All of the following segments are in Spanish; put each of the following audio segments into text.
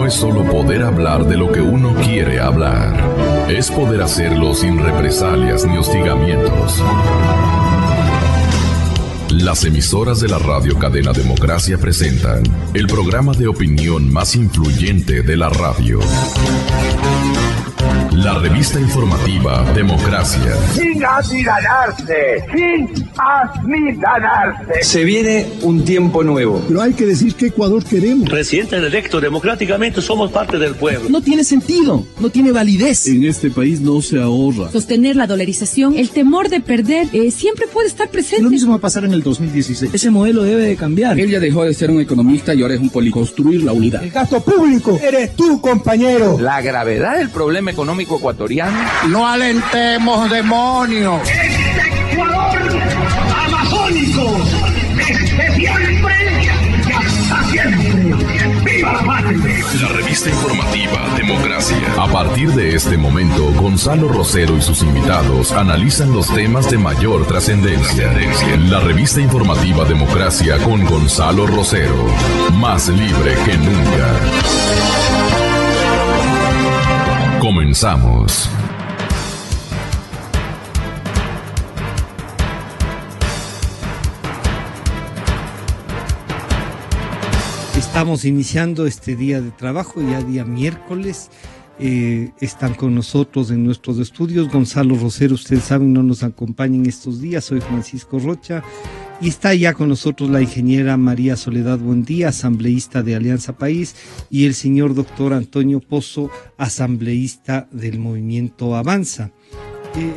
no es solo poder hablar de lo que uno quiere hablar, es poder hacerlo sin represalias ni hostigamientos. Las emisoras de la radio cadena Democracia presentan el programa de opinión más influyente de la radio. La revista informativa Democracia. Sin amilanarse, sin amilanarse. Se viene un tiempo nuevo. Pero hay que decir qué Ecuador queremos. Presidente electo democráticamente, somos parte del pueblo. No tiene sentido, no tiene validez. En este país no se ahorra. Sostener la dolarización, el temor de perder, siempre puede estar presente. Lo mismo va a pasar en el 2016. Ese modelo debe de cambiar. Él ya dejó de ser un economista y ahora es un político. Construir la unidad. El gasto público eres tú, compañero. La gravedad del problema económico ecuatoriano. No alentemos demonios. Este Ecuador amazónico, desde siempre y hasta siempre. ¡Viva la patria! La revista informativa Democracia. A partir de este momento, Gonzalo Rosero y sus invitados analizan los temas de mayor trascendencia. La revista informativa Democracia con Gonzalo Rosero. Más libre que nunca. Comenzamos. Estamos iniciando este día de trabajo, ya día miércoles. Están con nosotros en nuestros estudios Gonzalo Rosero, ustedes saben, no nos acompaña en estos días. Soy Francisco Rocha y está ya con nosotros la ingeniera María Soledad Buendía, asambleísta de Alianza País, y el señor doctor Antonio Pozo, asambleísta del Movimiento Avanza.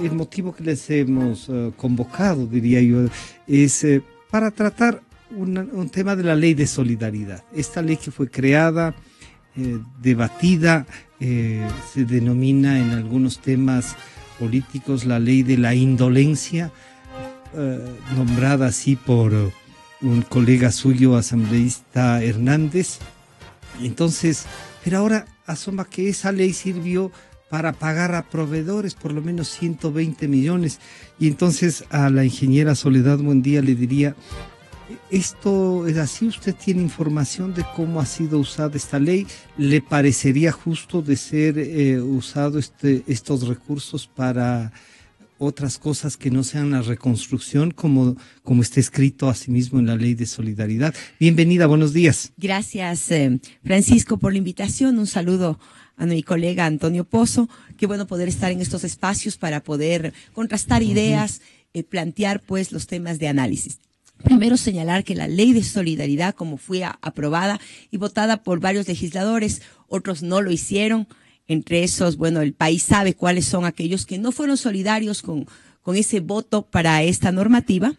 El motivo que les hemos convocado, diría yo, es para tratar un tema de la ley de solidaridad. Esta ley que fue creada, debatida, se denomina en algunos temas políticos la ley de la indolencia, nombrada así por un colega suyo, asambleísta Hernández. Entonces, pero ahora asoma que esa ley sirvió para pagar a proveedores por lo menos 120 millones. Y entonces a la ingeniera Soledad Buendía le diría: ¿esto es así? ¿Usted tiene información de cómo ha sido usada esta ley? ¿Le parecería justo de ser usado estos recursos para otras cosas que no sean la reconstrucción, como está escrito asimismo en la ley de solidaridad? Bienvenida, buenos días. Gracias, Francisco, por la invitación. Un saludo a mi colega Antonio Pozo. Qué bueno poder estar en estos espacios para poder contrastar ideas, plantear pues los temas de análisis. Primero señalar que la ley de solidaridad, como fue aprobada y votada por varios legisladores, otros no lo hicieron. Entre esos, bueno, el país sabe cuáles son aquellos que no fueron solidarios con ese voto para esta normativa.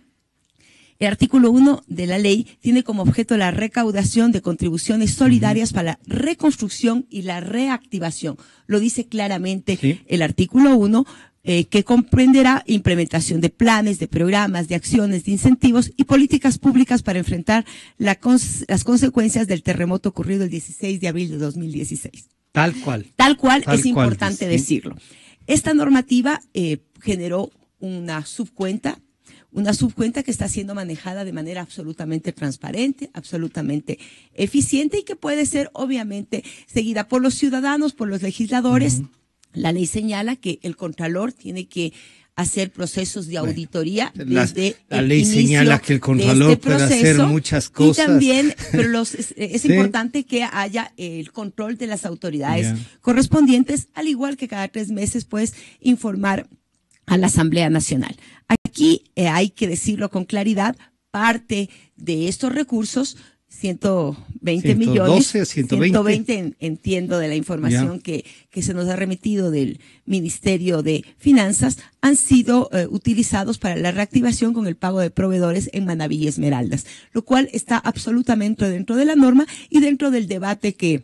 El artículo 1 de la ley tiene como objeto la recaudación de contribuciones solidarias para la reconstrucción y la reactivación. Lo dice claramente el artículo 1. Que comprenderá implementación de planes, de programas, de acciones, de incentivos y políticas públicas para enfrentar las consecuencias del terremoto ocurrido el 16 de abril de 2016. Tal cual. Tal cual, es importante decirlo. Esta normativa generó una subcuenta que está siendo manejada de manera absolutamente transparente, absolutamente eficiente y que puede ser obviamente seguida por los ciudadanos, por los legisladores. La ley señala que el Contralor tiene que hacer procesos de auditoría desde la ley señala que el Contralor puede hacer muchas cosas. Y también, pero es importante que haya el control de las autoridades correspondientes, al igual que cada 3 meses, pues, informar a la Asamblea Nacional. Aquí hay que decirlo con claridad, parte de estos recursos, 120 millones, 120 entiendo de la información que se nos ha remitido del Ministerio de Finanzas, han sido utilizados para la reactivación con el pago de proveedores en Manabí y Esmeraldas, lo cual está absolutamente dentro de la norma y dentro del debate que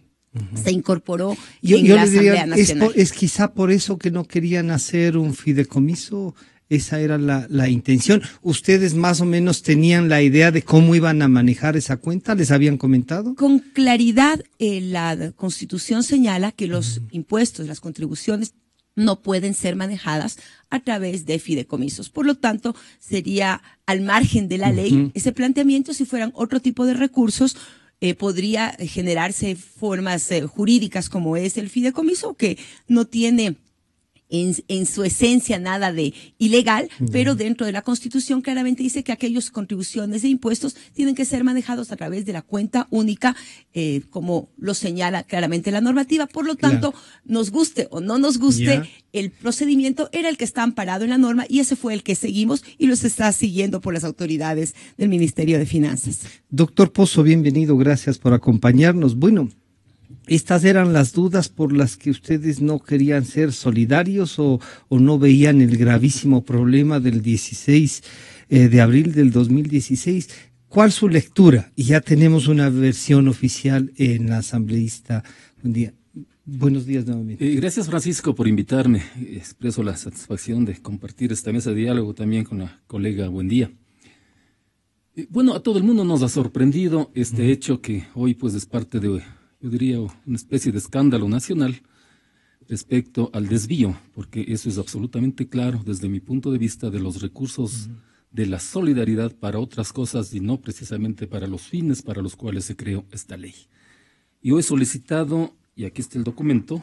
se incorporó en la Asamblea Nacional. Es quizá por eso que no querían hacer un fideicomiso. Esa era la intención. ¿Ustedes más o menos tenían la idea de cómo iban a manejar esa cuenta? ¿Les habían comentado? Con claridad, la Constitución señala que los impuestos, las contribuciones, no pueden ser manejadas a través de fideicomisos. Por lo tanto, sería al margen de la ley ese planteamiento. Si fueran otro tipo de recursos, podría generarse formas jurídicas como es el fideicomiso, que no tiene en su esencia nada de ilegal, pero dentro de la Constitución claramente dice que aquellas contribuciones e impuestos tienen que ser manejados a través de la cuenta única, como lo señala claramente la normativa. Por lo tanto, nos guste o no nos guste, el procedimiento era el que está amparado en la norma y ese fue el que seguimos y los está siguiendo por las autoridades del Ministerio de Finanzas. Doctor Pozo, bienvenido, gracias por acompañarnos. Bueno, ¿estas eran las dudas por las que ustedes no querían ser solidarios o no veían el gravísimo problema del 16 de abril del 2016? ¿Cuál su lectura? Y ya tenemos una versión oficial en la asambleísta. Buen día. Buenos días nuevamente. Gracias, Francisco, por invitarme. Expreso la satisfacción de compartir esta mesa de diálogo también con la colega Buendía. Bueno, a todo el mundo nos ha sorprendido este hecho que hoy pues es parte de, yo diría, una especie de escándalo nacional respecto al desvío, porque eso es absolutamente claro desde mi punto de vista de los recursos de la solidaridad para otras cosas y no precisamente para los fines para los cuales se creó esta ley. Yo he solicitado, y aquí está el documento,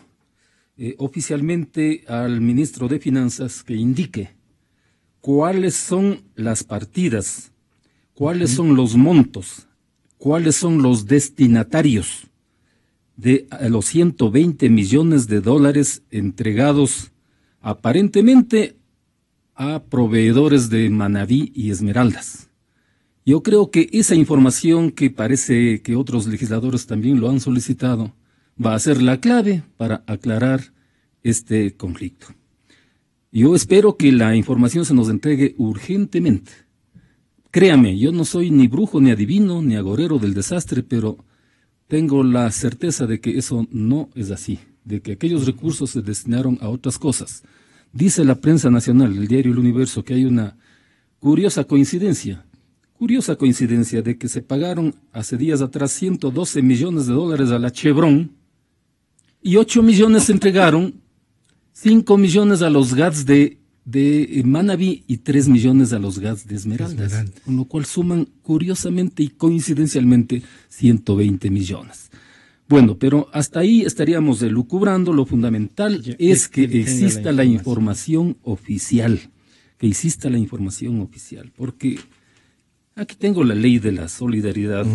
oficialmente al ministro de Finanzas que indique cuáles son las partidas, cuáles son los montos, cuáles son los destinatarios de los 120 millones de dólares entregados aparentemente a proveedores de Manabí y Esmeraldas. Yo creo que esa información, que parece que otros legisladores también lo han solicitado, va a ser la clave para aclarar este conflicto. Yo espero que la información se nos entregue urgentemente. Créame, yo no soy ni brujo, ni adivino, ni agorero del desastre, pero tengo la certeza de que eso no es así, de que aquellos recursos se destinaron a otras cosas. Dice la prensa nacional, el diario El Universo, que hay una curiosa coincidencia de que se pagaron hace días atrás 112 millones de dólares a la Chevron y 8 millones se entregaron, 5 millones a los GATS de Manabí y 3 millones a los GATS de Esmeraldas, con lo cual suman curiosamente y coincidencialmente 120 millones. Bueno, pero hasta ahí estaríamos elucubrando. Lo fundamental es que exista la información oficial, porque aquí tengo la ley de la solidaridad,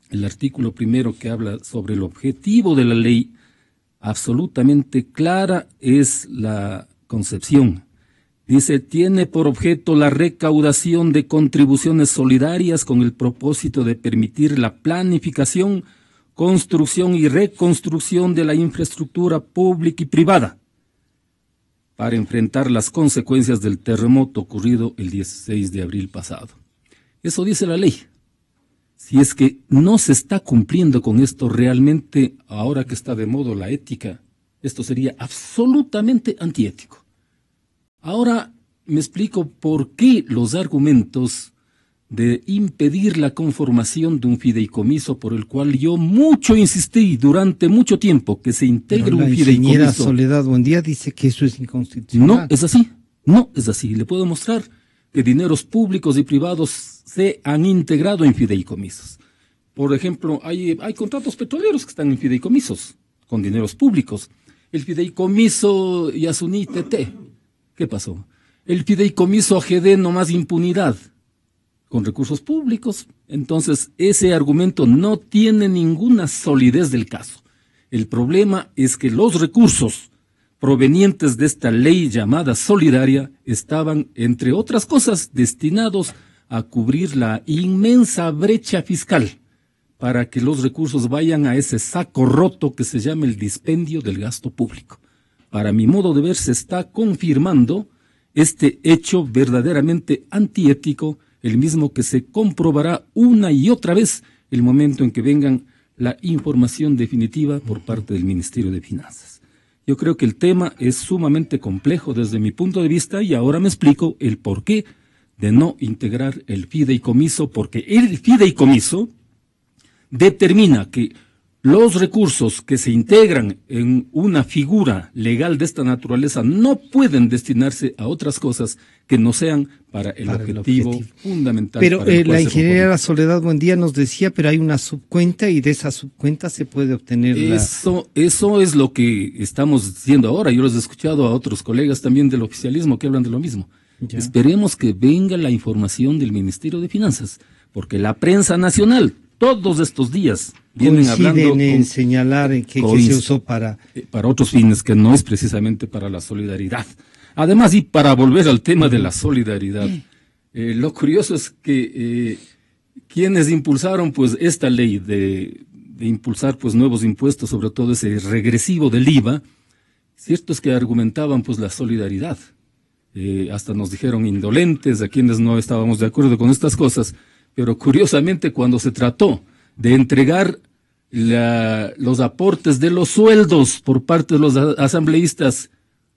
el artículo primero que habla sobre el objetivo de la ley, absolutamente clara es la concepción. Dice, tiene por objeto la recaudación de contribuciones solidarias con el propósito de permitir la planificación, construcción y reconstrucción de la infraestructura pública y privada para enfrentar las consecuencias del terremoto ocurrido el 16 de abril pasado. Eso dice la ley. Si es que no se está cumpliendo con esto realmente, ahora que está de moda la ética, esto sería absolutamente antiético. Ahora me explico por qué los argumentos de impedir la conformación de un fideicomiso, por el cual yo mucho insistí durante mucho tiempo que se integre un fideicomiso. La Soledad Buendía dice que eso es inconstitucional. No es así, no es así. Le puedo mostrar que dineros públicos y privados se han integrado en fideicomisos. Por ejemplo, hay contratos petroleros que están en fideicomisos con dineros públicos. El fideicomiso Yasuní TT, ¿qué pasó? El fideicomiso AGD, no más impunidad, con recursos públicos. Entonces, ese argumento no tiene ninguna solidez del caso. El problema es que los recursos provenientes de esta ley llamada solidaria estaban, entre otras cosas, destinados a cubrir la inmensa brecha fiscal para que los recursos vayan a ese saco roto que se llama el dispendio del gasto público. Para mi modo de ver, se está confirmando este hecho verdaderamente antiético, el mismo que se comprobará una y otra vez el momento en que vengan la información definitiva por parte del Ministerio de Finanzas. Yo creo que el tema es sumamente complejo desde mi punto de vista y ahora me explico el porqué de no integrar el fideicomiso, porque el fideicomiso determina que los recursos que se integran en una figura legal de esta naturaleza no pueden destinarse a otras cosas que no sean para el objetivo fundamental. Pero la ingeniera Soledad Buendía nos decía, pero hay una subcuenta y de esa subcuenta se puede obtener Eso es lo que estamos diciendo ahora. Yo los he escuchado a otros colegas también del oficialismo que hablan de lo mismo. Ya. Esperemos que venga la información del Ministerio de Finanzas, porque la prensa nacional todos estos días vienen hablando en señalar en que se usó para otros fines, que no es precisamente para la solidaridad. Además, y para volver al tema de la solidaridad, lo curioso es que quienes impulsaron pues esta ley de impulsar pues nuevos impuestos, sobre todo ese regresivo del IVA, cierto es que argumentaban pues la solidaridad. Hasta nos dijeron indolentes a quienes no estábamos de acuerdo con estas cosas, pero curiosamente cuando se trató de entregar los aportes de los sueldos por parte de los asambleístas,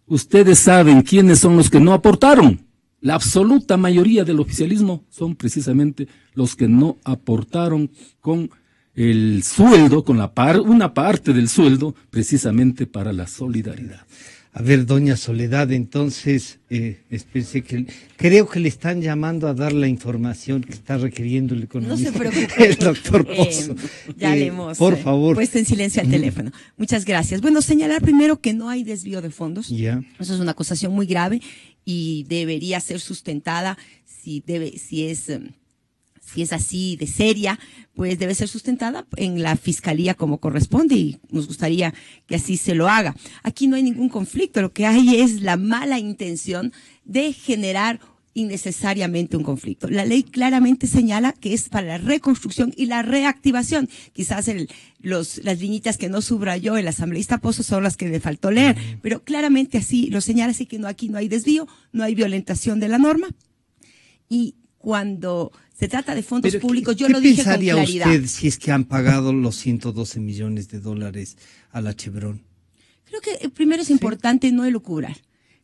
ustedes saben quiénes son los que no aportaron. La absoluta mayoría del oficialismo son precisamente los que no aportaron con el sueldo, con una parte del sueldo, precisamente para la solidaridad. A ver, doña Soledad, entonces, espérese que creo que le están llamando a dar la información que está requiriendo el economista. No se preocupe. El doctor Pozo. Ya le hemos por favor. puesto en silencio al teléfono. Muchas gracias. Bueno, señalar primero que no hay desvío de fondos. Ya. Eso es una acusación muy grave y debería ser sustentada si es así de seria, pues debe ser sustentada en la fiscalía como corresponde y nos gustaría que así se lo haga. Aquí no hay ningún conflicto, lo que hay es la mala intención de generar innecesariamente un conflicto. La ley claramente señala que es para la reconstrucción y la reactivación. Quizás las liñitas que no subrayó el asambleísta Pozo son las que le faltó leer, pero claramente así lo señala, así que aquí no hay desvío, no hay violentación de la norma. Y cuando se trata de fondos públicos, yo lo dije con claridad. ¿Qué pensaría usted si es que han pagado los 112 millones de dólares a la Chevron? Creo que primero es importante no elucubrar.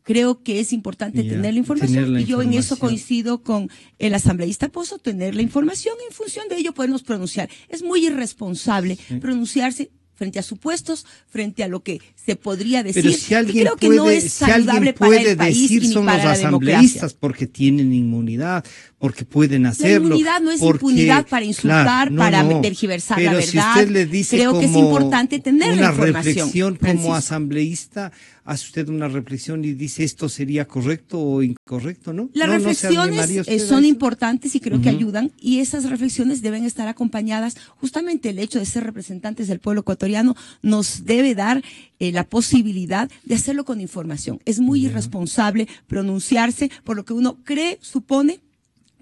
Creo que es importante tener la información y yo en eso coincido con el asambleísta Pozo, tener la información y en función de ello podernos pronunciar. Es muy irresponsable pronunciarse frente a supuestos, frente a lo que se podría decir. Pero si alguien creo que no es saludable para el país decir ni son para los la asambleístas democracia. Porque tienen inmunidad, porque pueden hacerlo. La inmunidad no es impunidad para insultar, para tergiversar la verdad. Si usted le dice creo que es importante tener la información. Una reflexión como asambleísta, hace usted una reflexión y dice esto sería correcto o incorrecto, ¿no? Las reflexiones son importantes y creo que ayudan, y esas reflexiones deben estar acompañadas. Justamente el hecho de ser representantes del pueblo ecuatoriano nos debe dar la posibilidad de hacerlo con información. Es muy irresponsable pronunciarse por lo que uno cree, supone,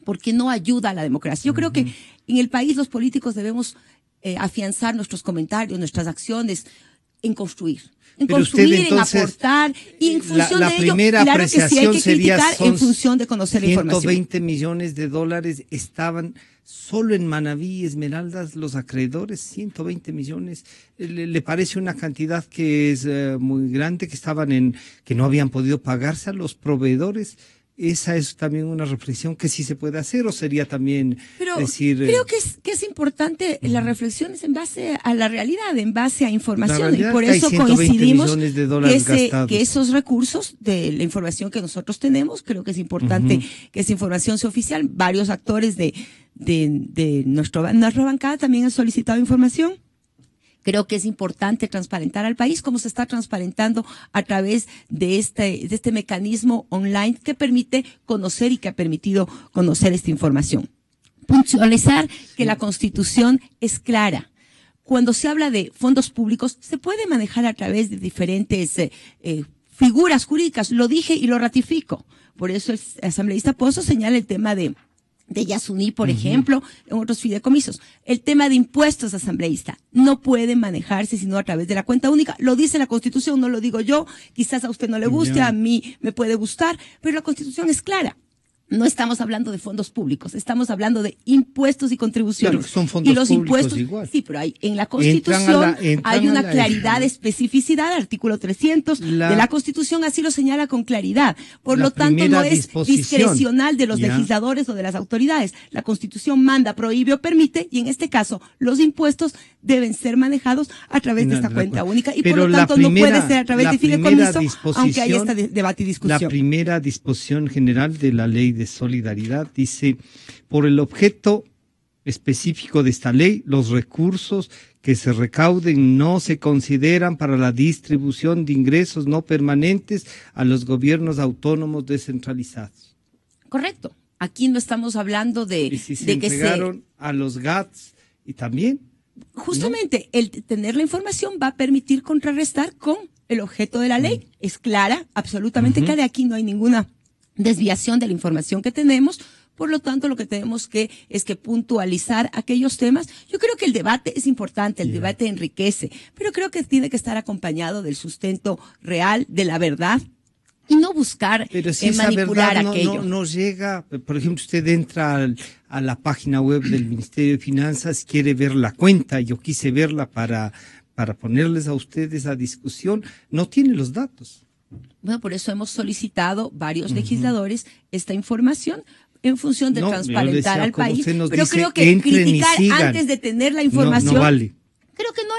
porque no ayuda a la democracia. Yo creo que en el país los políticos debemos afianzar nuestros comentarios, nuestras acciones en construir. En construir, entonces, en aportar, y en función de ello, claro que sí hay que criticar en función de conocer la información. 120 millones de dólares estaban solo en Manabí, Esmeraldas, los acreedores, 120 millones. ¿Le parece una cantidad que es muy grande, que no habían podido pagarse a los proveedores? Esa es también una reflexión que sí se puede hacer, o sería también decir... Creo que es importante las reflexiones en base a la realidad, en base a información, y por eso coincidimos que esos recursos de la información que nosotros tenemos, creo que es importante que esa información sea oficial. Varios actores de nuestra bancada también han solicitado información. Creo que es importante transparentar al país como se está transparentando a través de este mecanismo online que permite conocer y que ha permitido conocer esta información. Puntualizar que la Constitución es clara. Cuando se habla de fondos públicos, se puede manejar a través de diferentes figuras jurídicas. Lo dije y lo ratifico. Por eso el asambleísta Pozo señala el tema de Yasuní, por ejemplo, en otros fideicomisos. El tema de impuestos asambleísta no puede manejarse sino a través de la cuenta única. Lo dice la Constitución, no lo digo yo. Quizás a usted no le guste, a mí me puede gustar, pero la Constitución es clara. no estamos hablando de fondos públicos, estamos hablando de impuestos y contribuciones. Pero que son fondos y los públicos impuestos, igual. sí, pero en la Constitución hay una claridad, especificidad, artículo 300 de la Constitución así lo señala con claridad. Por lo tanto, no es discrecional de los legisladores o de las autoridades. La Constitución manda, prohíbe o permite, y en este caso, los impuestos deben ser manejados a través de esta cuenta única, y por lo tanto no puede ser a través de fideicomiso, aunque hay este debate y discusión. La primera disposición general de la Ley de Solidaridad dice: por el objeto específico de esta ley, los recursos que se recauden no se consideran para la distribución de ingresos no permanentes a los gobiernos autónomos descentralizados. Correcto. Aquí no estamos hablando de, y si se de entregaron que a los GATS y también. Justamente, ¿no? El tener la información va a permitir contrarrestar con el objeto de la ley. Es clara, absolutamente clara. Aquí no hay ninguna desviación de la información que tenemos. Por lo tanto, lo que tenemos que es que puntualizar aquellos temas. Yo creo que el debate es importante, el debate enriquece, pero creo que tiene que estar acompañado del sustento real, de la verdad, y no buscar si manipular verdad aquello. No llega, por ejemplo, usted entra a la página web del Ministerio de Finanzas, quiere ver la cuenta, yo quise verla para ponerles a ustedes a discusión, no tiene los datos. Bueno, por eso hemos solicitado varios legisladores esta información en función de transparentar al país. Pero creo que criticar antes de tener la información no vale. Creo que no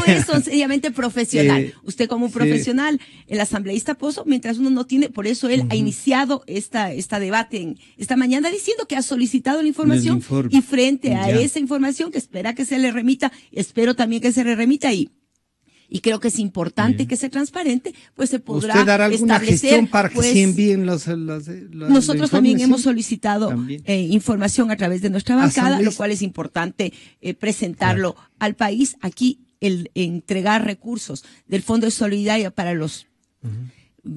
es sencillamente profesional. Usted como un profesional, el asambleísta Pozo, mientras uno no tiene, por eso él ha iniciado esta debate esta mañana diciendo que ha solicitado la información y frente a esa información que espera que se le remita, espero también que se le remita y creo que es importante que sea transparente, pues se podrá ¿Usted dará alguna establecer, gestión para que pues, se envíen los nosotros también hemos solicitado información a través de nuestra bancada, lo cual es importante presentarlo al país. Aquí el entregar recursos del Fondo de Solidaridad para los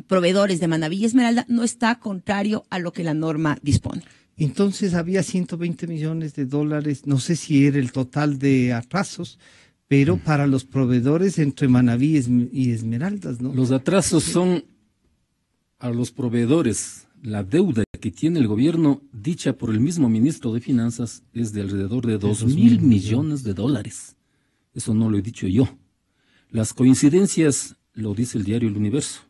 proveedores de Manabí y Esmeralda no está contrario a lo que la norma dispone. Entonces había 120 millones de dólares, no sé si era el total de atrasos, pero para los proveedores entre Manabí y Esmeraldas, ¿no? Los atrasos son a los proveedores. La deuda que tiene el gobierno, dicha por el mismo ministro de Finanzas, es de alrededor de 2.000 millones de dólares. Eso no lo he dicho yo. Las coincidencias lo dice el diario El Universo.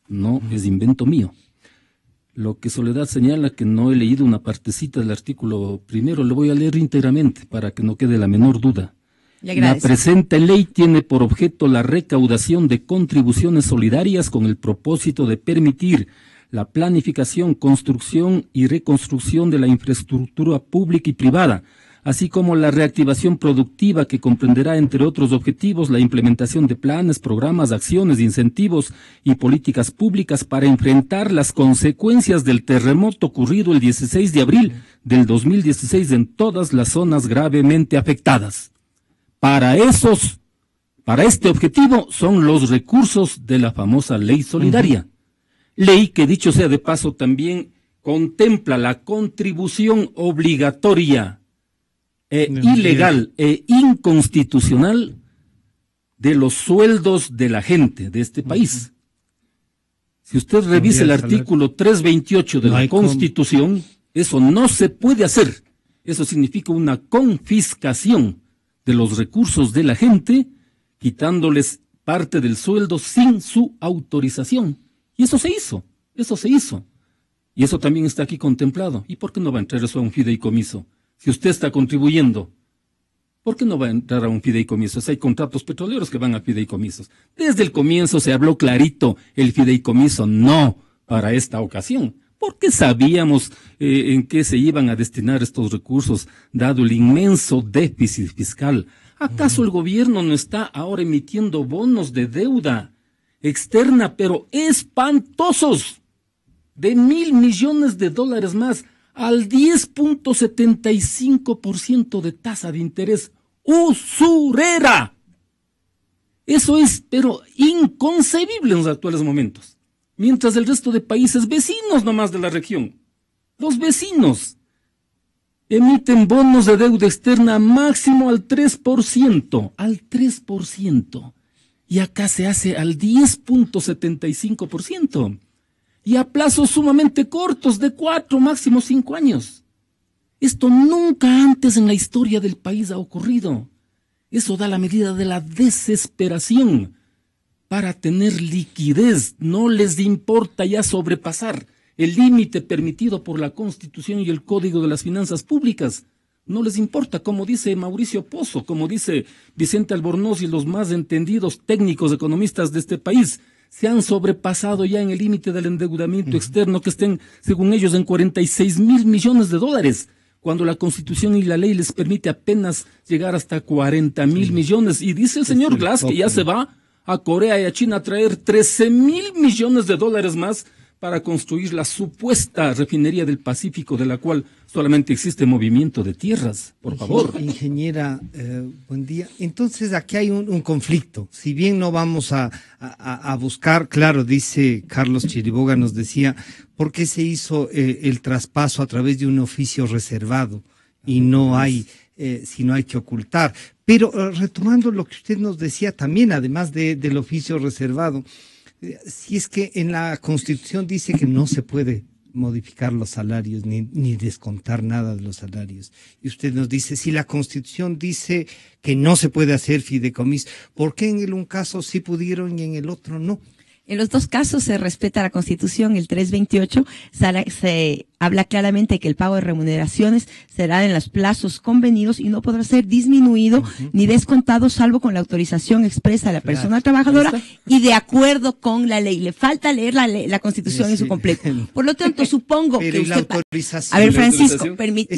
No es invento mío. Lo que Soledad señala que no he leído una partecita del artículo primero, lo voy a leer íntegramente para que no quede la menor duda. La presente ley tiene por objeto la recaudación de contribuciones solidarias con el propósito de permitir la planificación, construcción y reconstrucción de la infraestructura pública y privada, así como la reactivación productiva que comprenderá, entre otros objetivos, la implementación de planes, programas, acciones, incentivos y políticas públicas para enfrentar las consecuencias del terremoto ocurrido el 16 de abril del 2016 en todas las zonas gravemente afectadas. Para este objetivo son los recursos de la famosa ley solidaria. Ley que, dicho sea de paso, también contempla la contribución obligatoria ilegal e inconstitucional de los sueldos de la gente de este país. Si usted revisa el artículo 328 de la Constitución, eso no se puede hacer. Eso significa una confiscación de los recursos de la gente, quitándoles parte del sueldo sin su autorización. Y eso se hizo. Y eso también está aquí contemplado. ¿Y por qué no va a entrar eso a un fideicomiso? Si usted está contribuyendo, ¿por qué no va a entrar a un fideicomiso? Hay contratos petroleros que van a fideicomisos. Desde el comienzo se habló clarito, el fideicomiso no para esta ocasión, porque sabíamos en qué se iban a destinar estos recursos, dado el inmenso déficit fiscal. ¿Acaso el gobierno no está ahora emitiendo bonos de deuda externa, pero espantosos, de $1.000 millones más, al 10.75% de tasa de interés usurera? Eso es, pero inconcebible en los actuales momentos. Mientras el resto de países vecinos nomás de la región, los vecinos, emiten bonos de deuda externa máximo al 3%, y acá se hace al 10.75%. y a plazos sumamente cortos de 4, máximo 5 años. Esto nunca antes en la historia del país ha ocurrido. Eso da la medida de la desesperación para tener liquidez. No les importa ya sobrepasar el límite permitido por la Constitución y el Código de las Finanzas Públicas. No les importa, como dice Mauricio Pozo, como dice Vicente Albornoz y los más entendidos técnicos economistas de este país. Se han sobrepasado ya en el límite del endeudamiento externo que estén, según ellos, en 46,000 millones de dólares, cuando la Constitución y la ley les permite apenas llegar hasta 40,000 millones. Y dice el señor Glass que ya se va a Corea y a China a traer 13,000 millones de dólares más para construir la supuesta refinería del Pacífico, de la cual solamente existe movimiento de tierras. Por favor. Ingeniera, buen día. Entonces aquí hay un conflicto. Si bien no vamos a buscar, claro, dice Carlos Chiriboga, nos decía, ¿por qué se hizo el traspaso a través de un oficio reservado? Y no hay, si no hay que ocultar. Pero retomando lo que usted nos decía también, además del oficio reservado, si es que en la Constitución dice que no se puede modificar los salarios ni descontar nada de los salarios. Y usted nos dice, si la Constitución dice que no se puede hacer fideicomiso, ¿por qué en un caso sí pudieron y en el otro no? En los dos casos se respeta la Constitución. El 328 se habla claramente que el pago de remuneraciones será en los plazos convenidos y no podrá ser disminuido ni descontado salvo con la autorización expresa de la persona trabajadora y de acuerdo con la ley. Le falta leer la Constitución en su completo. Por lo tanto, supongo que usted... A ver, Francisco, permítame.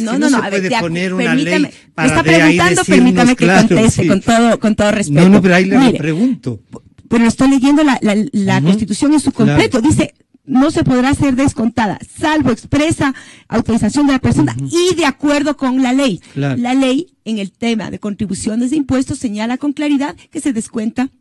Me está preguntando, permítame que conteste con todo respeto. No, pero ahí le pregunto. Pero estoy leyendo la Constitución en su completo. Dice, no se podrá ser descontada, salvo expresa autorización de la persona y de acuerdo con la ley. La ley, en el tema de contribuciones de impuestos, señala con claridad que se descuenta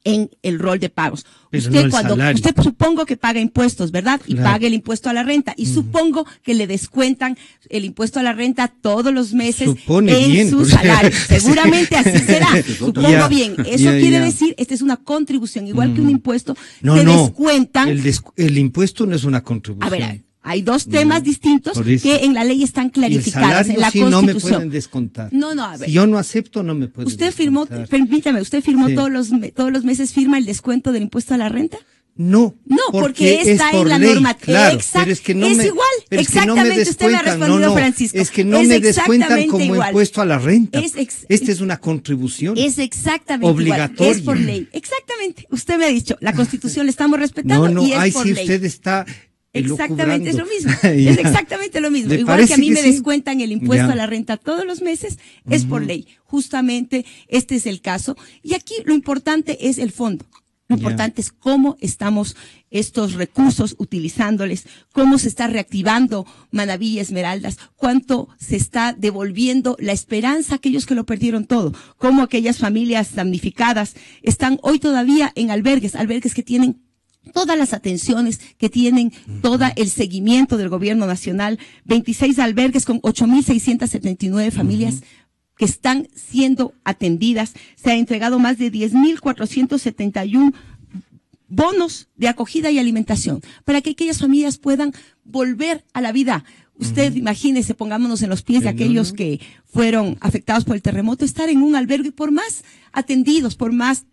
en el rol de pagos. Pero usted supongo que paga impuestos, ¿verdad? Y paga el impuesto a la renta. Y supongo que le descuentan el impuesto a la renta todos los meses en su salario. Seguramente así será. Supongo bien. Eso quiere decir, esta es una contribución, igual que un impuesto. Descuentan. El impuesto no es una contribución. A ver, hay dos temas distintos que en la ley están clarificados en la Constitución. No me pueden descontar. A ver. Si yo no acepto, no me pueden descontar. Permítame, ¿usted firmó todos los meses firma el descuento del impuesto a la renta? No, porque está en la normativa. Pero es que no me, igual, exactamente, usted me ha respondido, Francisco. Es que no me descuentan como impuesto a la renta. Esta es una contribución. Es exactamente obligatoria. Igual. Es por ley. Exactamente. Usted me ha dicho, la Constitución la estamos respetando y es por ley. Usted está... Exactamente, es lo mismo. Es exactamente lo mismo. Igual que a mí me descuentan el impuesto a la renta todos los meses, es por ley. Justamente este es el caso. Y aquí lo importante es el fondo. Lo importante es cómo estamos estos recursos utilizándoles, cómo se está reactivando Manabí y Esmeraldas, cuánto se está devolviendo la esperanza a aquellos que lo perdieron todo, cómo aquellas familias damnificadas están hoy todavía en albergues que tienen todas las atenciones, que tienen todo el seguimiento del gobierno nacional, 26 albergues con 8,679 familias que están siendo atendidas. Se han entregado más de 10,471 bonos de acogida y alimentación para que aquellas familias puedan volver a la vida. Usted imagínese, pongámonos en los pies de aquellos que fueron afectados por el terremoto, estar en un albergue por más atendidos, por más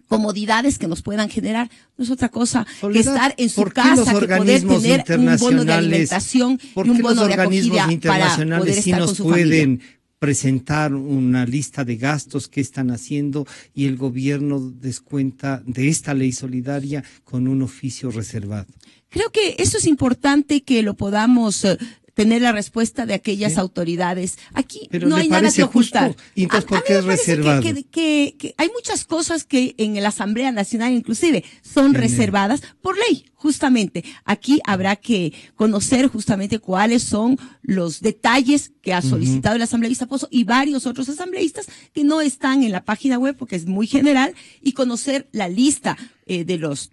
comodidades que nos puedan generar, no es otra cosa que estar en su casa, que poder tener un bono de alimentación y un bono de acogida para poder estar con su familia. Presentar una lista de gastos que están haciendo y el gobierno descuenta de esta ley solidaria con un oficio reservado. Creo que eso es importante que lo podamos tener la respuesta de aquellas autoridades. Aquí pero no hay nada que ocultar. ¿Y entonces por qué es reservado? Que hay muchas cosas que en la Asamblea Nacional inclusive son reservadas por ley, justamente. Aquí habrá que conocer justamente cuáles son los detalles que ha solicitado el asambleísta Pozo y varios otros asambleístas que no están en la página web porque es muy general, y conocer la lista de los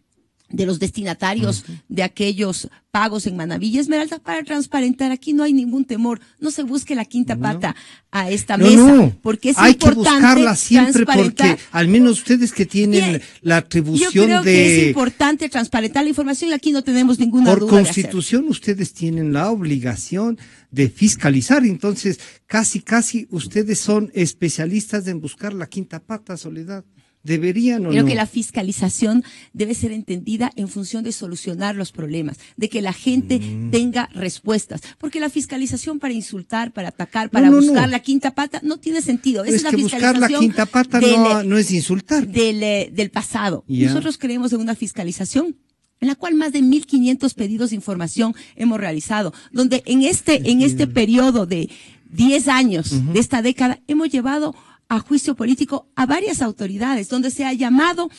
de los destinatarios de aquellos pagos en Manabí y Esmeralda para transparentar. Aquí no hay ningún temor, no se busque la quinta pata a esta mesa, porque es hay importante que buscarla siempre, porque al menos ustedes que tienen la atribución yo creo que es importante transparentar la información y aquí no tenemos ninguna duda. Por Constitución ustedes tienen la obligación de fiscalizar, entonces casi ustedes son especialistas en buscar la quinta pata, Soledad. ¿Deberían o no? Creo que la fiscalización debe ser entendida en función de solucionar los problemas, de que la gente tenga respuestas, porque la fiscalización para insultar, para atacar, para buscar la quinta pata no tiene sentido. Esa es la fiscalización. Buscar la quinta pata no es insultar. Del pasado. Nosotros creemos en una fiscalización en la cual más de 1.500 pedidos de información hemos realizado, donde en este periodo de 10 años de esta década hemos llevado a juicio político a varias autoridades, donde se ha llamado,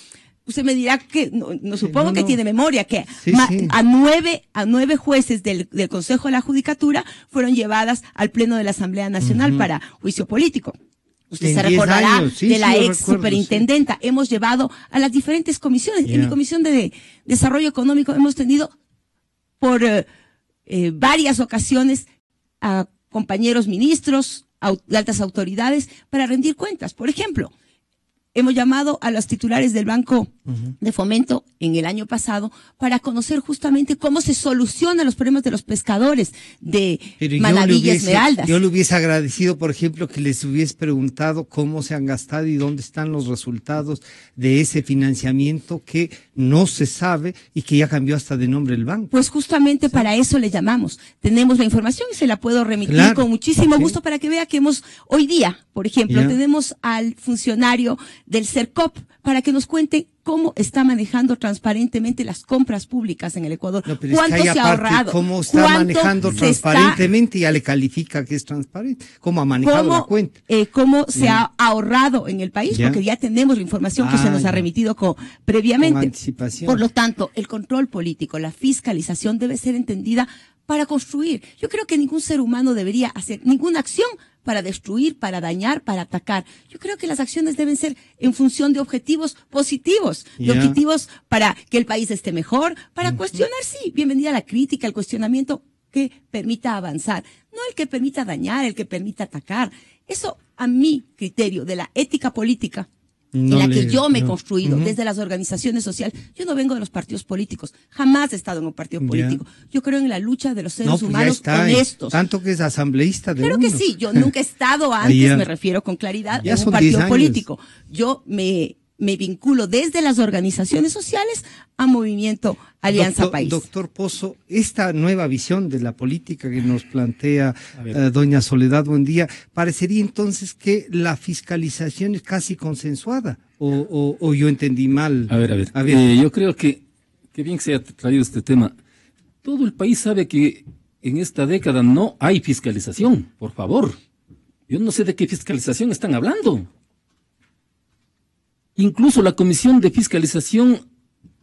usted me dirá que, no supongo que tiene memoria, que a nueve jueces del Consejo de la Judicatura fueron llevadas al Pleno de la Asamblea Nacional para juicio político. Usted se recordará de la ex superintendenta. Hemos llevado a las diferentes comisiones. En mi Comisión de Desarrollo Económico hemos tenido por varias ocasiones a compañeros ministros, altas autoridades para rendir cuentas. Por ejemplo, hemos llamado a los titulares del Banco de Fomento en el año pasado para conocer justamente cómo se solucionan los problemas de los pescadores de Manabí y Esmeraldas. Yo le hubiese agradecido, por ejemplo, que les hubiese preguntado cómo se han gastado y dónde están los resultados de ese financiamiento que no se sabe y que ya cambió hasta de nombre el banco. Pues justamente para eso le llamamos. Tenemos la información y se la puedo remitir con muchísimo gusto para que vea que hoy día, por ejemplo, tenemos al funcionario del CERCOP para que nos cuente cómo está manejando transparentemente las compras públicas en el Ecuador. No, pero ¿cuánto se ha ahorrado? ¿Cómo está manejando transparentemente? Ya le califica que es transparente. ¿Cómo ha manejado la cuenta? ¿Cómo se ha ahorrado en el país? Porque ya tenemos la información que se nos ha remitido previamente. Con anticipación. Por lo tanto, el control político, la fiscalización debe ser entendida para construir. Yo creo que ningún ser humano debería hacer ninguna acción para destruir, para dañar, para atacar. Yo creo que las acciones deben ser en función de objetivos positivos, de objetivos para que el país esté mejor, para cuestionar, sí, bienvenida la crítica, el cuestionamiento que permita avanzar, no el que permita dañar, el que permita atacar. Eso, a mi criterio de la ética política, en la que yo me he construido desde las organizaciones sociales. Yo no vengo de los partidos políticos, jamás he estado en un partido político. Yo creo en la lucha de los seres humanos honestos. Tanto que es asambleísta de Claro que sí, yo nunca he estado antes, me refiero con claridad, en un partido político. Yo me vinculo desde las organizaciones sociales a Movimiento Alianza País. Doctor Pozo, esta nueva visión de la política que nos plantea doña Soledad Buendía, parecería entonces que la fiscalización es casi consensuada, o yo entendí mal. A ver. Yo creo que bien que se haya traído este tema. Todo el país sabe que en esta década no hay fiscalización, por favor. Yo no sé de qué fiscalización están hablando. Incluso la Comisión de Fiscalización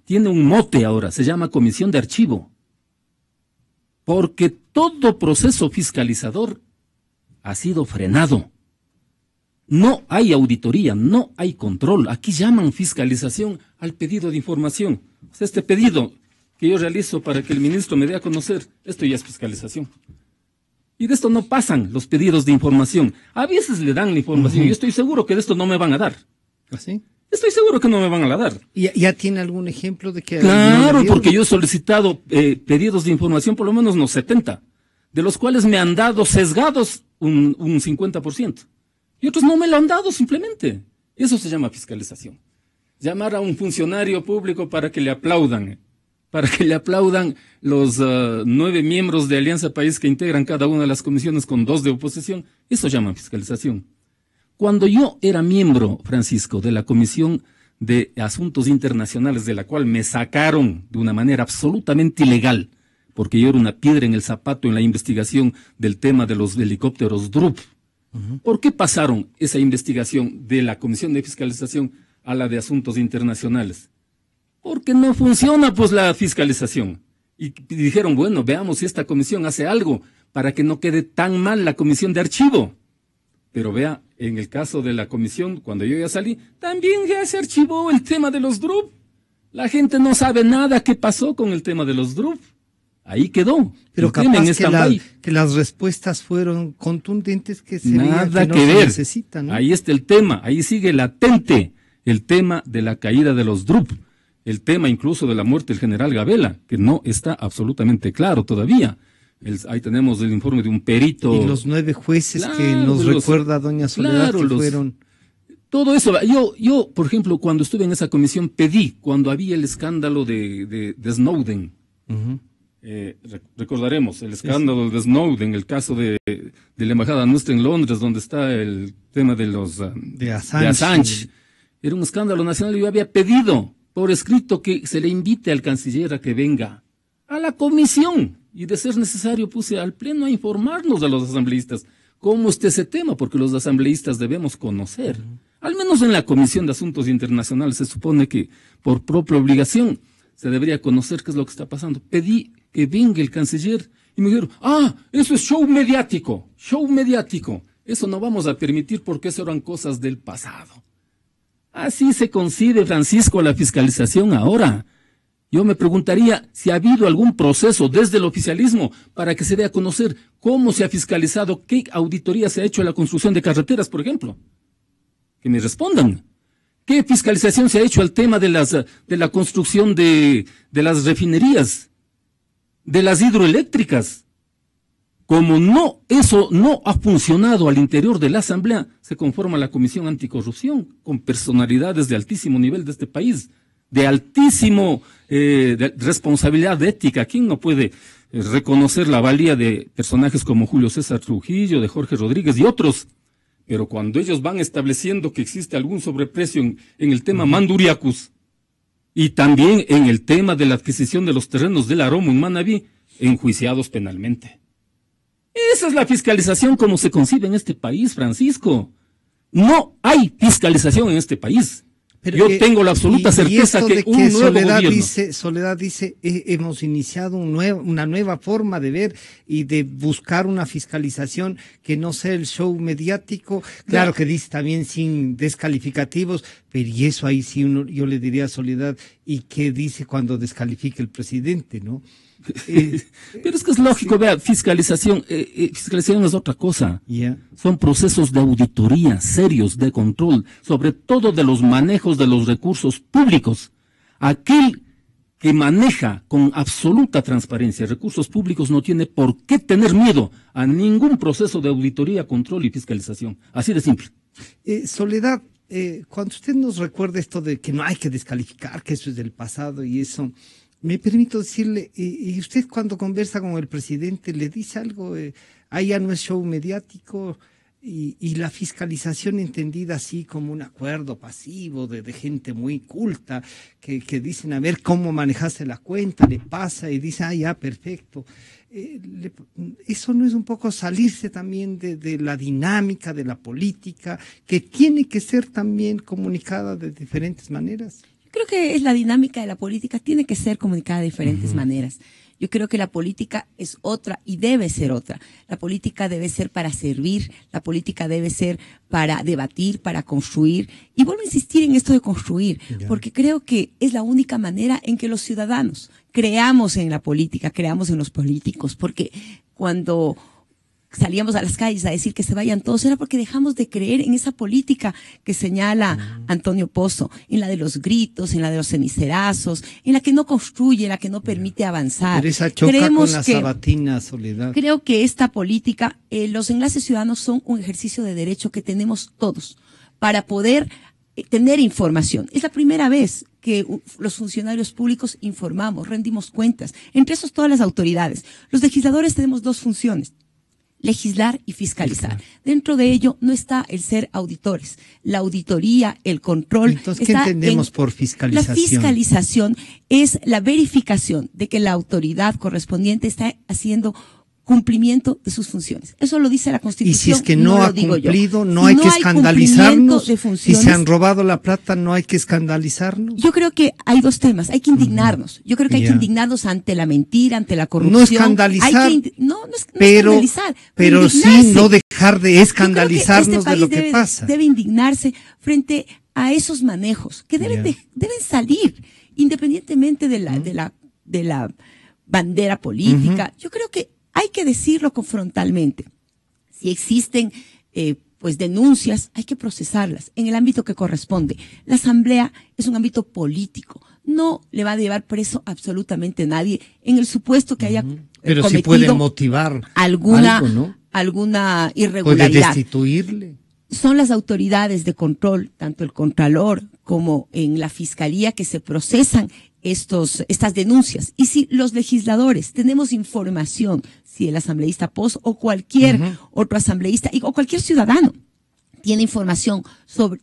tiene un mote ahora, se llama Comisión de Archivo, porque todo proceso fiscalizador ha sido frenado. No hay auditoría, no hay control. Aquí llaman fiscalización al pedido de información. O sea, este pedido que yo realizo para que el ministro me dé a conocer, esto ya es fiscalización. Y de esto no pasan los pedidos de información. A veces le dan la información y yo estoy seguro que de esto no me van a dar. ¿Así? Estoy seguro que no me van a dar. ¿Ya tiene algún ejemplo de que...? Claro, porque yo he solicitado pedidos de información, por lo menos unos 70, de los cuales me han dado sesgados un 50%. Y otros no me lo han dado simplemente. Eso se llama fiscalización. Llamar a un funcionario público para que le aplaudan los 9 miembros de Alianza País que integran cada una de las comisiones con 2 de oposición, eso llaman fiscalización. Cuando yo era miembro, Francisco, de la Comisión de Asuntos Internacionales, de la cual me sacaron de una manera absolutamente ilegal, porque yo era una piedra en el zapato en la investigación del tema de los helicópteros Drup. ¿Por qué pasaron esa investigación de la Comisión de Fiscalización a la de Asuntos Internacionales? Porque no funciona pues la fiscalización. Y dijeron, bueno, veamos si esta comisión hace algo para que no quede tan mal la comisión de archivo. Pero vea, en el caso de la comisión, cuando yo ya salí, también ya se archivó el tema de los DRUP. La gente no sabe nada qué pasó con el tema de los DRUP. Ahí quedó. Pero capaz que las respuestas fueron contundentes que se nada que no que se ver. Necesitan, ¿no? Ahí está el tema, ahí sigue latente el tema de la caída de los DRUP, el tema incluso de la muerte del general Gabela, que no está absolutamente claro todavía. Ahí tenemos el informe de un perito. Y los 9 jueces que nos recuerda doña Soledad que fueron... Todo eso, yo, por ejemplo, cuando estuve en esa comisión pedí, cuando había el escándalo de Snowden, recordaremos el escándalo de Snowden, el caso de la embajada nuestra en Londres, donde está el tema de los de Assange. Era un escándalo nacional y yo había pedido por escrito que se le invite al canciller a que venga a la comisión y de ser necesario puse al pleno a informarnos a los asambleístas cómo está ese tema, porque los asambleístas debemos conocer. Al menos en la Comisión de Asuntos Internacionales se supone que por propia obligación se debería conocer qué es lo que está pasando. Pedí que venga el canciller y me dijeron, eso es show mediático, eso no vamos a permitir porque eso eran cosas del pasado. Así se concibe, Francisco, la fiscalización ahora. Yo me preguntaría si ha habido algún proceso desde el oficialismo para que se dé a conocer cómo se ha fiscalizado, qué auditoría se ha hecho en la construcción de carreteras, por ejemplo. Que me respondan. ¿Qué fiscalización se ha hecho al tema de la construcción de las refinerías, de las hidroeléctricas? Como eso no ha funcionado al interior de la Asamblea, se conforma la Comisión Anticorrupción con personalidades de altísimo nivel de este país, de altísimo de responsabilidad ética. ¿Quién no puede reconocer la valía de personajes como Julio César Trujillo, de Jorge Rodríguez y otros? Pero cuando ellos van estableciendo que existe algún sobreprecio en el tema Manduriacus y también en el tema de la adquisición de los terrenos del Aromo en Manabí, enjuiciados penalmente. Esa es la fiscalización como se concibe en este país, Francisco. No hay fiscalización en este país. Pero yo tengo la absoluta certeza que un nuevo gobierno... Soledad dice, hemos iniciado una nueva forma de ver y de buscar una fiscalización que no sea el show mediático. Claro que dice también sin descalificativos, pero y eso ahí sí yo le diría a Soledad, ¿y qué dice cuando descalifica el presidente, no? Pero es que es lógico, vea, fiscalización es otra cosa. Son procesos de auditoría serios, de control, sobre todo de los manejos de los recursos públicos. Aquel que maneja con absoluta transparencia recursos públicos no tiene por qué tener miedo a ningún proceso de auditoría, control y fiscalización. Así de simple. Soledad, cuando usted nos recuerda esto de que no hay que descalificar, que eso es del pasado y eso... Me permito decirle, y usted cuando conversa con el presidente le dice algo, ya no es show mediático y la fiscalización entendida así como un acuerdo pasivo de gente muy culta que dicen a ver cómo manejaste la cuenta, le pasa y dice, ya, perfecto. Eso no es un poco salirse también de la dinámica de la política que tiene que ser también comunicada de diferentes maneras. Creo que es la dinámica de la política, tiene que ser comunicada de diferentes maneras. Yo creo que la política es otra y debe ser otra. La política debe ser para servir, la política debe ser para debatir, para construir. Y vuelvo a insistir en esto de construir, porque creo que es la única manera en que los ciudadanos creamos en la política, creamos en los políticos, porque cuando salíamos a las calles a decir que se vayan todos, era porque dejamos de creer en esa política que señala Antonio Pozo, en la de los gritos, en la de los cenicerazos, en la que no construye, en la que no permite avanzar. Pero esa choca con la sabatina, Soledad. Creo que esta política, los enlaces ciudadanos son un ejercicio de derecho que tenemos todos para poder tener información. Es la primera vez que los funcionarios públicos informamos, rendimos cuentas, entre esos todas las autoridades. Los legisladores tenemos 2 funciones: legislar y fiscalizar. Dentro de ello no está el ser auditores, la auditoría, el control. Entonces, ¿qué entendemos por fiscalización? La fiscalización es la verificación de que la autoridad correspondiente está haciendo cumplimiento de sus funciones. Eso lo dice la Constitución. Y si es que no ha cumplido, no hay que escandalizarnos. Si se han robado la plata, no hay que escandalizarnos. Yo creo que hay 2 temas. Hay que indignarnos. Yo creo que hay que indignarnos ante la mentira, ante la corrupción. No escandalizar. No escandalizar. Pero sí no dejar de escandalizarnos de lo que pasa. Debe indignarse frente a esos manejos que deben salir. independientemente de la bandera política, yo creo que hay que decirlo confrontalmente. Si existen pues denuncias, hay que procesarlas en el ámbito que corresponde. La asamblea es un ámbito político, no le va a llevar preso absolutamente nadie en el supuesto que haya pero cometido sí puede motivar alguna irregularidad. Puede destituirle. Son las autoridades de control, tanto el Contralor como en la Fiscalía, que se procesan estas denuncias. Y si los legisladores tenemos información, si el asambleísta Pozo o cualquier otro asambleísta o cualquier ciudadano tiene información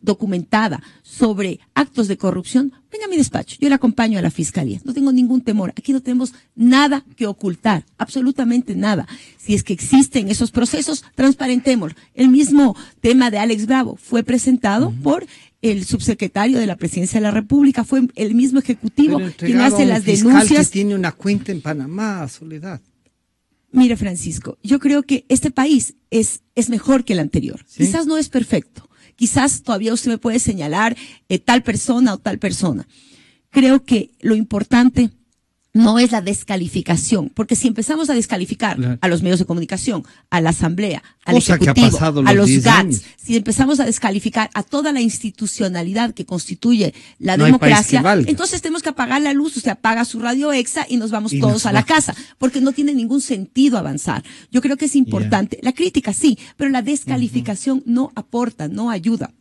documentada sobre actos de corrupción, venga a mi despacho, yo le acompaño a la Fiscalía. No tengo ningún temor, aquí no tenemos nada que ocultar, absolutamente nada. Si es que existen esos procesos, transparentémoslo. El mismo tema de Alex Bravo fue presentado por el subsecretario de la Presidencia de la República, fue el mismo ejecutivo quien hace las denuncias. Que tiene una cuenta en Panamá, Soledad. Mire, Francisco, yo creo que este país es mejor que el anterior. ¿Sí? Quizás no es perfecto. Quizás todavía usted me puede señalar tal persona o tal persona. Creo que lo importante no es la descalificación, porque si empezamos a descalificar a los medios de comunicación, a la Asamblea, al Ejecutivo, a los GATS, si empezamos a descalificar a toda la institucionalidad que constituye la democracia, entonces tenemos que apagar la luz, usted apaga su radio EXA y nos vamos todos a la casa, porque no tiene ningún sentido avanzar. Yo creo que es importante, la crítica sí, pero la descalificación no aporta, no ayuda.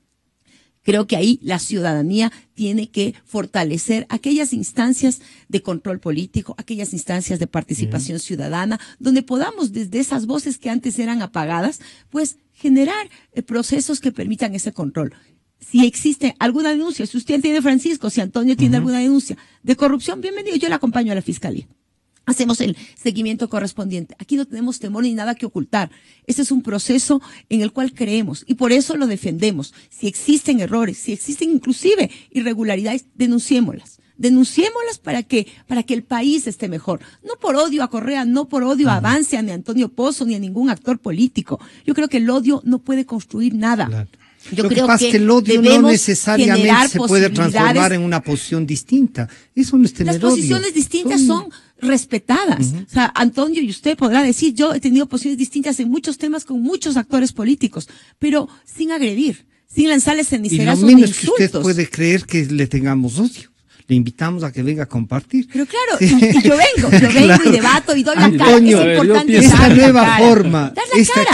Creo que ahí la ciudadanía tiene que fortalecer aquellas instancias de control político, aquellas instancias de participación ciudadana, donde podamos desde esas voces que antes eran apagadas, pues generar procesos que permitan ese control. Si existe alguna denuncia, si usted tiene, Francisco, si Antonio tiene alguna denuncia de corrupción, bienvenido, yo le acompaño a la Fiscalía. Hacemos el seguimiento correspondiente. Aquí no tenemos temor ni nada que ocultar. Este es un proceso en el cual creemos y por eso lo defendemos. Si existen errores, si existen inclusive irregularidades, denunciémoslas. Denunciémoslas para que el país esté mejor. No por odio a Correa, no por odio a Avance, ni a Antonio Pozo, ni a ningún actor político. Yo creo que el odio no puede construir nada. Claro. Lo que pasa es que el odio no necesariamente se puede transformar en una posición distinta. Eso no es tener odio. Las posiciones distintas son respetadas. O sea, Antonio y usted podrá decir, yo he tenido posiciones distintas en muchos temas con muchos actores políticos, pero sin agredir, sin lanzarles cenicerazos ni insultos. Y lo menos que usted puede creer que le tengamos odio. Le invitamos a que venga a compartir. Pero claro, y yo vengo y debato y doy la cara. Antonio, es importante esta nueva forma.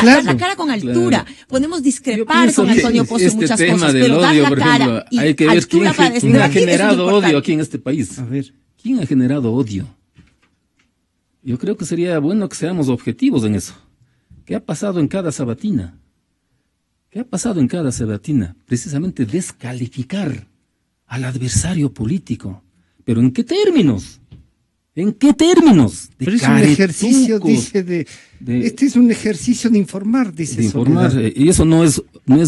Dar la cara con altura. Podemos discrepar con Antonio Pozo en muchas cosas, pero dar la cara y hay que ver quién ha generado odio aquí en este país. A ver. ¿Quién ha generado odio? Yo creo que sería bueno que seamos objetivos en eso. ¿Qué ha pasado en cada sabatina? ¿Qué ha pasado en cada sabatina? Precisamente descalificar al adversario político. ¿Pero en qué términos? ¿En qué términos? Pero es un ejercicio, dice, este es un ejercicio de informar, dice. De informar, y eso no es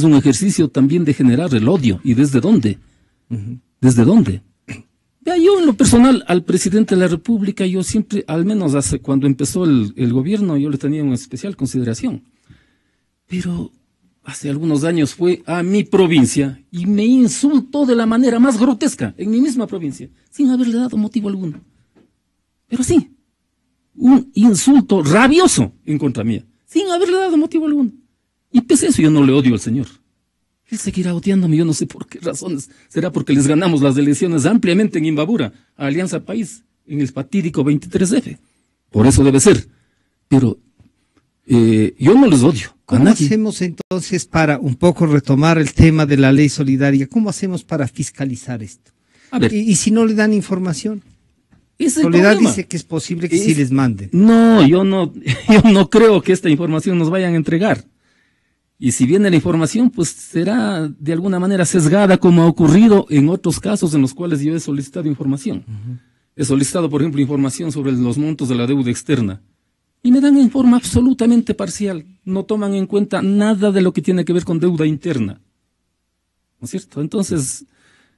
un ejercicio también de generar el odio. ¿Y desde dónde? ¿Desde dónde? Ya, yo en lo personal, al presidente de la República, yo siempre, al menos cuando empezó el gobierno, yo le tenía una especial consideración. Pero hace algunos años fue a mi provincia y me insultó de la manera más grotesca, en mi misma provincia, sin haberle dado motivo alguno. Pero sí, un insulto rabioso en contra mía, sin haberle dado motivo alguno. Y pese a eso yo no le odio al señor. Él seguirá odiándome, yo no sé por qué razones. Será porque les ganamos las elecciones ampliamente en Imbabura, a Alianza País, en el fatídico 23F. Por eso debe ser. Pero yo no les odio. ¿Cómo hacemos entonces para un poco retomar el tema de la ley solidaria? ¿Cómo hacemos para fiscalizar esto? A ver. ¿Y si no le dan información? Soledad dice que es posible que sí les manden. No, yo no creo que esta información nos vayan a entregar. Y si viene la información, pues será de alguna manera sesgada, como ha ocurrido en otros casos en los cuales yo he solicitado información. He solicitado, por ejemplo, información sobre los montos de la deuda externa. Y me dan en forma absolutamente parcial. No toman en cuenta nada de lo que tiene que ver con deuda interna. ¿No es cierto? Entonces,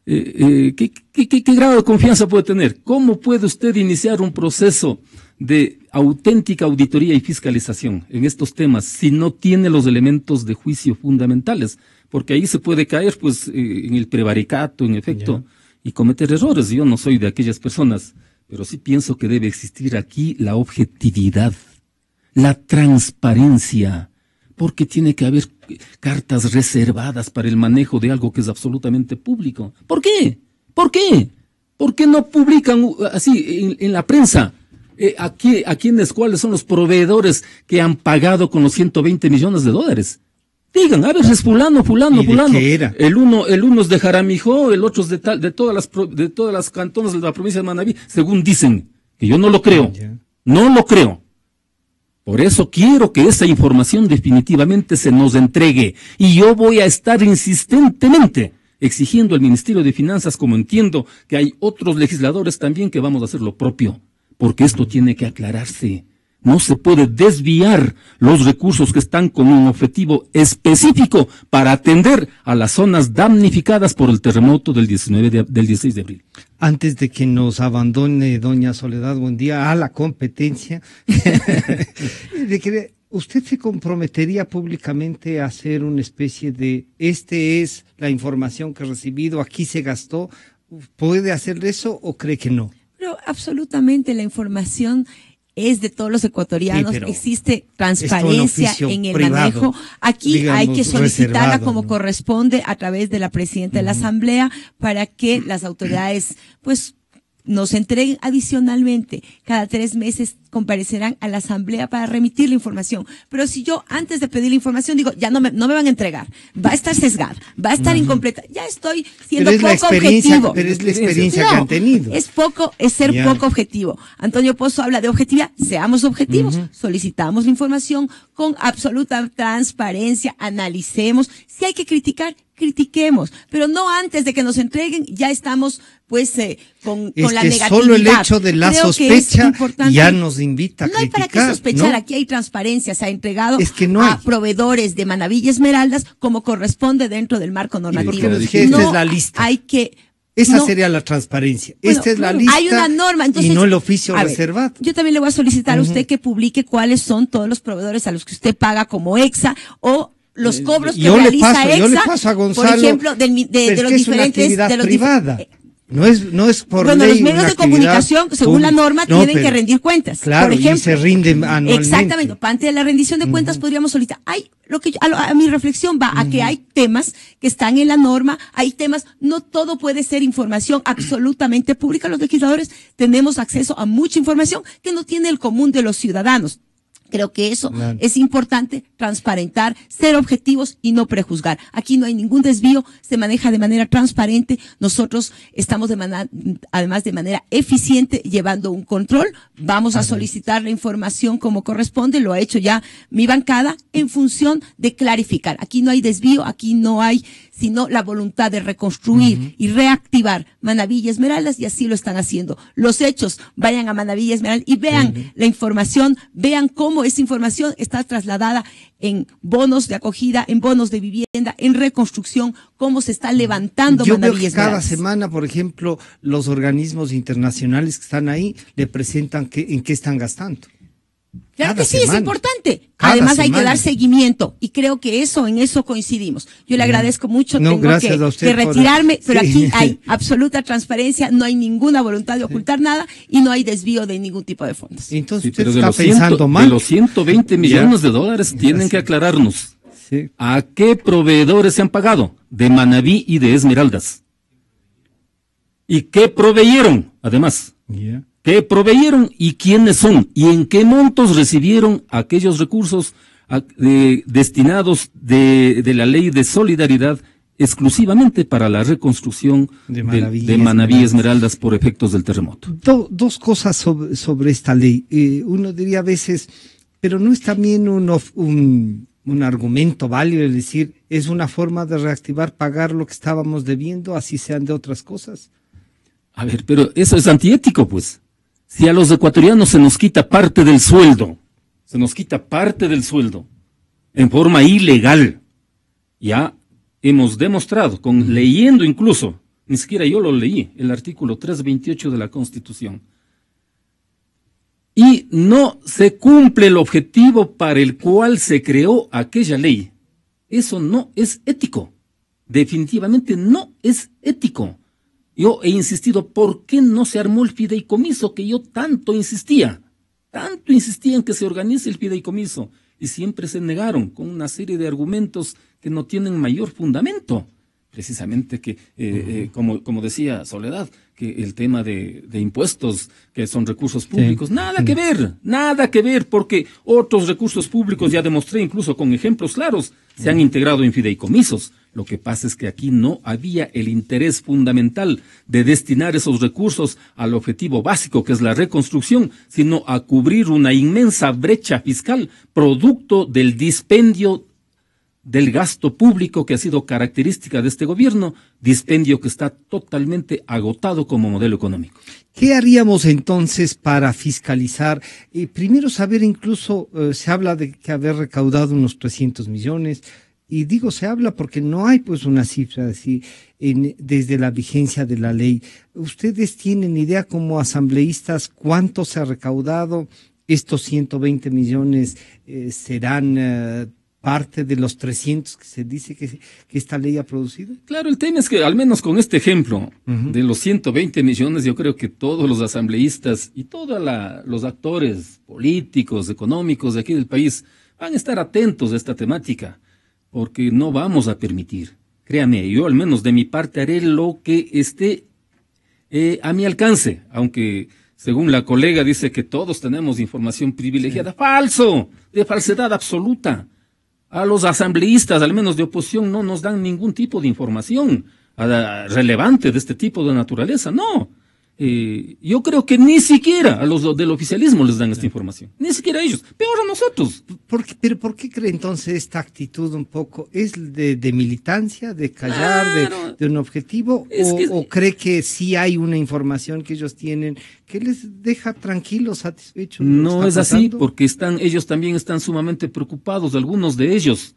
¿qué grado de confianza puede tener? ¿Cómo puede usted iniciar un proceso de auténtica auditoría y fiscalización en estos temas si no tiene los elementos de juicio fundamentales? Porque ahí se puede caer, pues, en el prevaricato, en efecto. y cometer errores. Yo no soy de aquellas personas, pero sí pienso que debe existir aquí la objetividad, la transparencia, porque tiene que haber cartas reservadas para el manejo de algo que es absolutamente público. ¿Por qué? ¿Por qué? ¿Por qué no publican así en la prensa? ¿Cuáles son los proveedores que han pagado con los 120 millones de dólares? Digan, a ver, es fulano. ¿Qué era? El uno es de Jaramijó, el otro es de todas las cantones de la provincia de Manabí, según dicen, que yo no lo creo. No lo creo. Por eso quiero que esa información definitivamente se nos entregue. Y yo voy a estar insistentemente exigiendo al Ministerio de Finanzas, como entiendo que hay otros legisladores también que vamos a hacer lo propio. Porque esto tiene que aclararse. No se puede desviar los recursos que están con un objetivo específico para atender a las zonas damnificadas por el terremoto del 16 de abril. Antes de que nos abandone doña Soledad, buen día, a la competencia, ¿usted se comprometería públicamente a hacer una especie de, es la información que he recibido, aquí se gastó? ¿Puede hacer eso o cree que no? Pero absolutamente la información es de todos los ecuatorianos, sí, existe transparencia en el privado, manejo. Aquí digamos, hay que solicitarla como corresponde a través de la presidenta de la Asamblea para que las autoridades, pues, nos entreguen adicionalmente. Cada 3 meses comparecerán a la Asamblea para remitir la información. Pero si yo antes de pedir la información digo, ya no me van a entregar, va a estar sesgada, va a estar incompleta, ya estoy siendo poco objetivo. Pero es la experiencia que han tenido. Es ser poco objetivo. Antonio Pozo habla de objetividad, seamos objetivos, solicitamos la información con absoluta transparencia, analicemos, si hay que criticar, critiquemos, pero no antes de que nos entreguen, ya estamos pues con la negatividad. Solo el hecho de la sospecha ya nos invita a criticar. No hay para qué sospechar, ¿no? Aquí hay transparencia, se ha entregado a proveedores de Manabí y Esmeraldas como corresponde dentro del marco normativo. Esta es la lista. Esa sería la transparencia. Bueno, esta es la lista. Hay una norma, entonces, y no el oficio reservado. Yo también le voy a solicitar a usted que publique cuáles son todos los proveedores a los que usted paga como EXA o los cobros que realiza EXA, yo le paso a Gonzalo, por ejemplo, de los diferentes, de los privada. No es por bueno, ley los medios de comunicación, según la norma, tienen que rendir cuentas. Claro, por ejemplo, y se rinden anualmente. Exactamente. Parte de la rendición de cuentas podríamos solicitar. A mi reflexión va a que hay temas que están en la norma, hay temas, no todo puede ser información absolutamente pública. Los legisladores tenemos acceso a mucha información que no tiene el común de los ciudadanos. Creo que eso es importante, transparentar, ser objetivos y no prejuzgar. Aquí no hay ningún desvío, se maneja de manera transparente. Nosotros estamos además de manera eficiente llevando un control. Vamos a solicitar la información como corresponde, lo ha hecho ya mi bancada en función de clarificar. Aquí no hay desvío, aquí no hay sino la voluntad de reconstruir y reactivar Manabí y Esmeraldas, y así lo están haciendo. Los hechos, vayan a Manabí y Esmeraldas y vean la información, vean cómo esa información está trasladada en bonos de acogida, en bonos de vivienda, en reconstrucción, cómo se está levantando Manabí y Esmeraldas. Cada semana, por ejemplo, los organismos internacionales que están ahí le presentan en qué están gastando. Claro que sí, es importante. Además hay que dar seguimiento y creo que en eso coincidimos. Yo le agradezco mucho, tengo que retirarme, pero aquí hay absoluta transparencia, no hay ninguna voluntad de ocultar nada y no hay desvío de ningún tipo de fondos. Entonces usted está pensando mal. De los 120 millones de dólares tienen que aclararnos. ¿A qué proveedores se han pagado? De Manabí y de Esmeraldas. ¿Y qué proveyeron? Además. ¿Qué proveyeron y quiénes son? ¿Y en qué montos recibieron aquellos recursos destinados de la ley de solidaridad exclusivamente para la reconstrucción de Manabí y Esmeraldas por efectos del terremoto? Dos cosas sobre esta ley. Uno diría a veces, pero no es también un argumento válido, es decir, es una forma de reactivar, pagar lo que estábamos debiendo, así sean de otras cosas. A ver, pero eso es antiético, pues. Si a los ecuatorianos se nos quita parte del sueldo, en forma ilegal, ya hemos demostrado, leyendo incluso, ni siquiera yo lo leí, el artículo 328 de la Constitución, y no se cumple el objetivo para el cual se creó aquella ley. Eso no es ético, definitivamente no es ético. Yo he insistido, ¿por qué no se armó el fideicomiso que yo tanto insistía? Tanto insistía en que se organice el fideicomiso. Y siempre se negaron con una serie de argumentos que no tienen mayor fundamento. Precisamente que, como decía Soledad, que el tema de impuestos, que son recursos públicos, nada que ver, porque otros recursos públicos, ya demostré incluso con ejemplos claros, se han integrado en fideicomisos. Lo que pasa es que aquí no había el interés fundamental de destinar esos recursos al objetivo básico, que es la reconstrucción, sino a cubrir una inmensa brecha fiscal producto del dispendio del gasto público que ha sido característica de este gobierno, dispendio que está totalmente agotado como modelo económico. ¿Qué haríamos entonces para fiscalizar? Primero saber, incluso se habla de que haber recaudado unos 300 millones, y digo se habla porque no hay pues una cifra así desde la vigencia de la ley. ¿Ustedes tienen idea como asambleístas cuánto se ha recaudado? ¿Estos 120 millones serán parte de los 300 que se dice que esta ley ha producido? Claro, el tema es que al menos con este ejemplo de los 120 millones, yo creo que todos los asambleístas y todos los actores políticos, económicos de aquí del país van a estar atentos a esta temática, porque no vamos a permitir, créame, yo al menos de mi parte haré lo que esté a mi alcance, aunque según la colega dice que todos tenemos información privilegiada. ¡Falso! De falsedad absoluta. A los asambleístas, al menos de oposición, no nos dan ningún tipo de información relevante de este tipo de naturaleza, no. Yo creo que ni siquiera a los del oficialismo les dan esta información, ni siquiera a ellos, peor a nosotros. ¿Pero por qué cree entonces esta actitud un poco? ¿Es de militancia, de callar, de un objetivo? ¿O cree que sí hay una información que ellos tienen que les deja tranquilos, satisfechos? No es así, porque ellos también están sumamente preocupados, algunos de ellos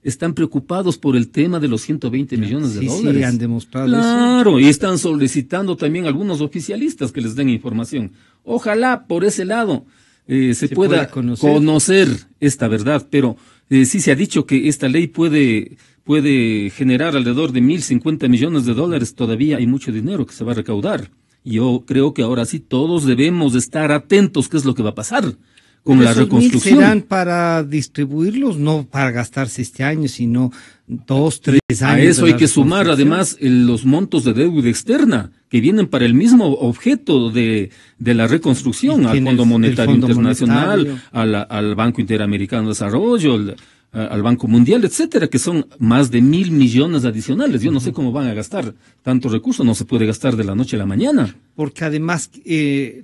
están preocupados por el tema de los 120 millones de dólares. Sí, han demostrado eso. Claro, y están solicitando también algunos oficialistas que les den información. Ojalá por ese lado se pueda conocer esta verdad, pero sí se ha dicho que esta ley puede generar alrededor de 1.050 millones de dólares. Todavía hay mucho dinero que se va a recaudar. Y yo creo que ahora sí todos debemos de estar atentos qué es lo que va a pasar con la reconstrucción. ¿Serán para distribuirlos, no para gastarse este año, sino 2, 3 años? A eso hay que sumar además los montos de deuda externa que vienen para el mismo objeto de la reconstrucción, al Fondo Monetario Internacional, al Banco Interamericano de Desarrollo, al Banco Mundial, etcétera, que son más de 1.000 millones adicionales. Yo no sé cómo van a gastar tantos recursos, no se puede gastar de la noche a la mañana. Porque además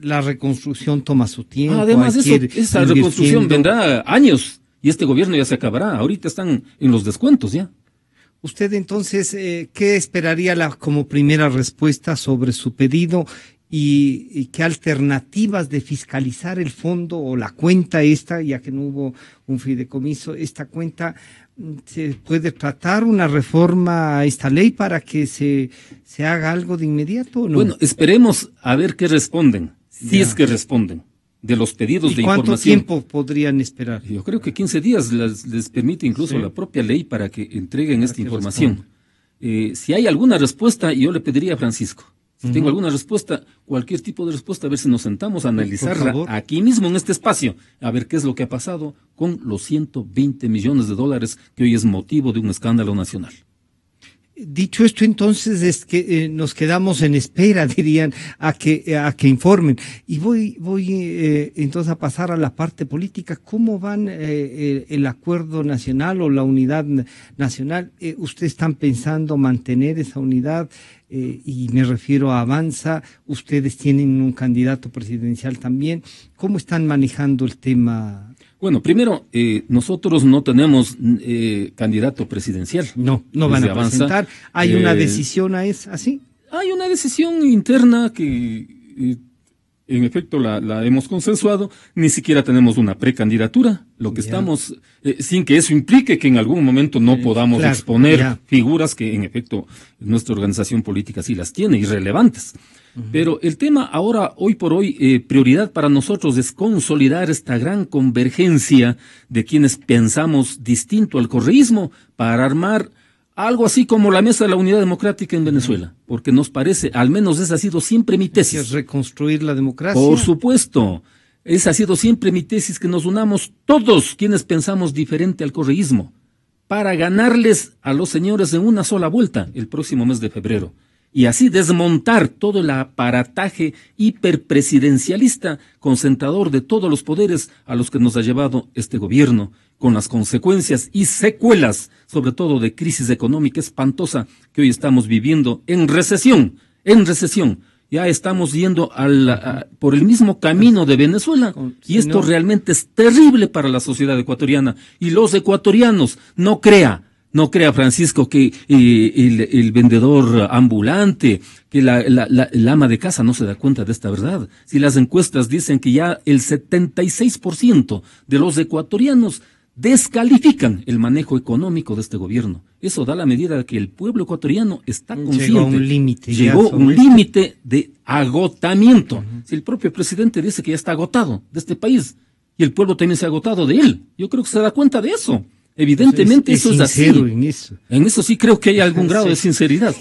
la reconstrucción toma su tiempo. Además esa reconstrucción vendrá años y este gobierno ya se acabará. Ahorita están en los descuentos ya. Usted entonces, ¿qué esperaría como primera respuesta sobre su pedido? ¿Y qué alternativas de fiscalizar el fondo o la cuenta esta, ya que no hubo un fideicomiso, esta cuenta, se puede tratar una reforma a esta ley para que se haga algo de inmediato o no? Bueno, esperemos a ver qué responden, si es que responden, de los pedidos de información. ¿Cuánto tiempo podrían esperar? Yo creo que 15 días les permite incluso la propia ley para que entreguen esta información. Si hay alguna respuesta, yo le pediría a Francisco. Si tengo alguna respuesta, cualquier tipo de respuesta, a ver si nos sentamos a analizarla aquí mismo en este espacio, a ver qué es lo que ha pasado con los 120 millones de dólares que hoy es motivo de un escándalo nacional. Dicho esto, entonces es que nos quedamos en espera, dirían, a que informen. Y voy entonces a pasar a la parte política. ¿Cómo van el acuerdo nacional o la unidad nacional? ¿Ustedes están pensando mantener esa unidad? Y me refiero a Avanza. Ustedes tienen un candidato presidencial también. ¿Cómo están manejando el tema? Bueno, primero, nosotros no tenemos candidato presidencial. No van a presentar. ¿Hay una decisión así? Hay una decisión interna que, en efecto, la hemos consensuado. Ni siquiera tenemos una precandidatura. Lo que estamos, sin que eso implique que en algún momento no podamos exponer figuras que, en efecto, nuestra organización política sí las tiene, irrelevantes. Pero el tema ahora, hoy por hoy, prioridad para nosotros es consolidar esta gran convergencia de quienes pensamos distinto al correísmo para armar algo así como la Mesa de la Unidad Democrática en Venezuela, porque nos parece, al menos esa ha sido siempre mi tesis. ¿Es reconstruir la democracia? Por supuesto, esa ha sido siempre mi tesis, que nos unamos todos quienes pensamos diferente al correísmo, para ganarles a los señores en una sola vuelta el próximo mes de febrero, y así desmontar todo el aparataje hiperpresidencialista, concentrador de todos los poderes a los que nos ha llevado este gobierno, con las consecuencias y secuelas, sobre todo de crisis económica espantosa que hoy estamos viviendo en recesión. Ya estamos yendo por el mismo camino de Venezuela, y esto realmente es terrible para la sociedad ecuatoriana. Y los ecuatorianos, no crea Francisco que el vendedor ambulante, que el ama de casa no se da cuenta de esta verdad. Si las encuestas dicen que ya el 76% de los ecuatorianos descalifican el manejo económico de este gobierno. Eso da la medida de que el pueblo ecuatoriano está consciente. Llegó a un límite de agotamiento. Si el propio presidente dice que ya está agotado de este país, y el pueblo también se ha agotado de él, yo creo que se da cuenta de eso. Evidentemente eso es así. En eso sí creo que hay algún grado de sinceridad.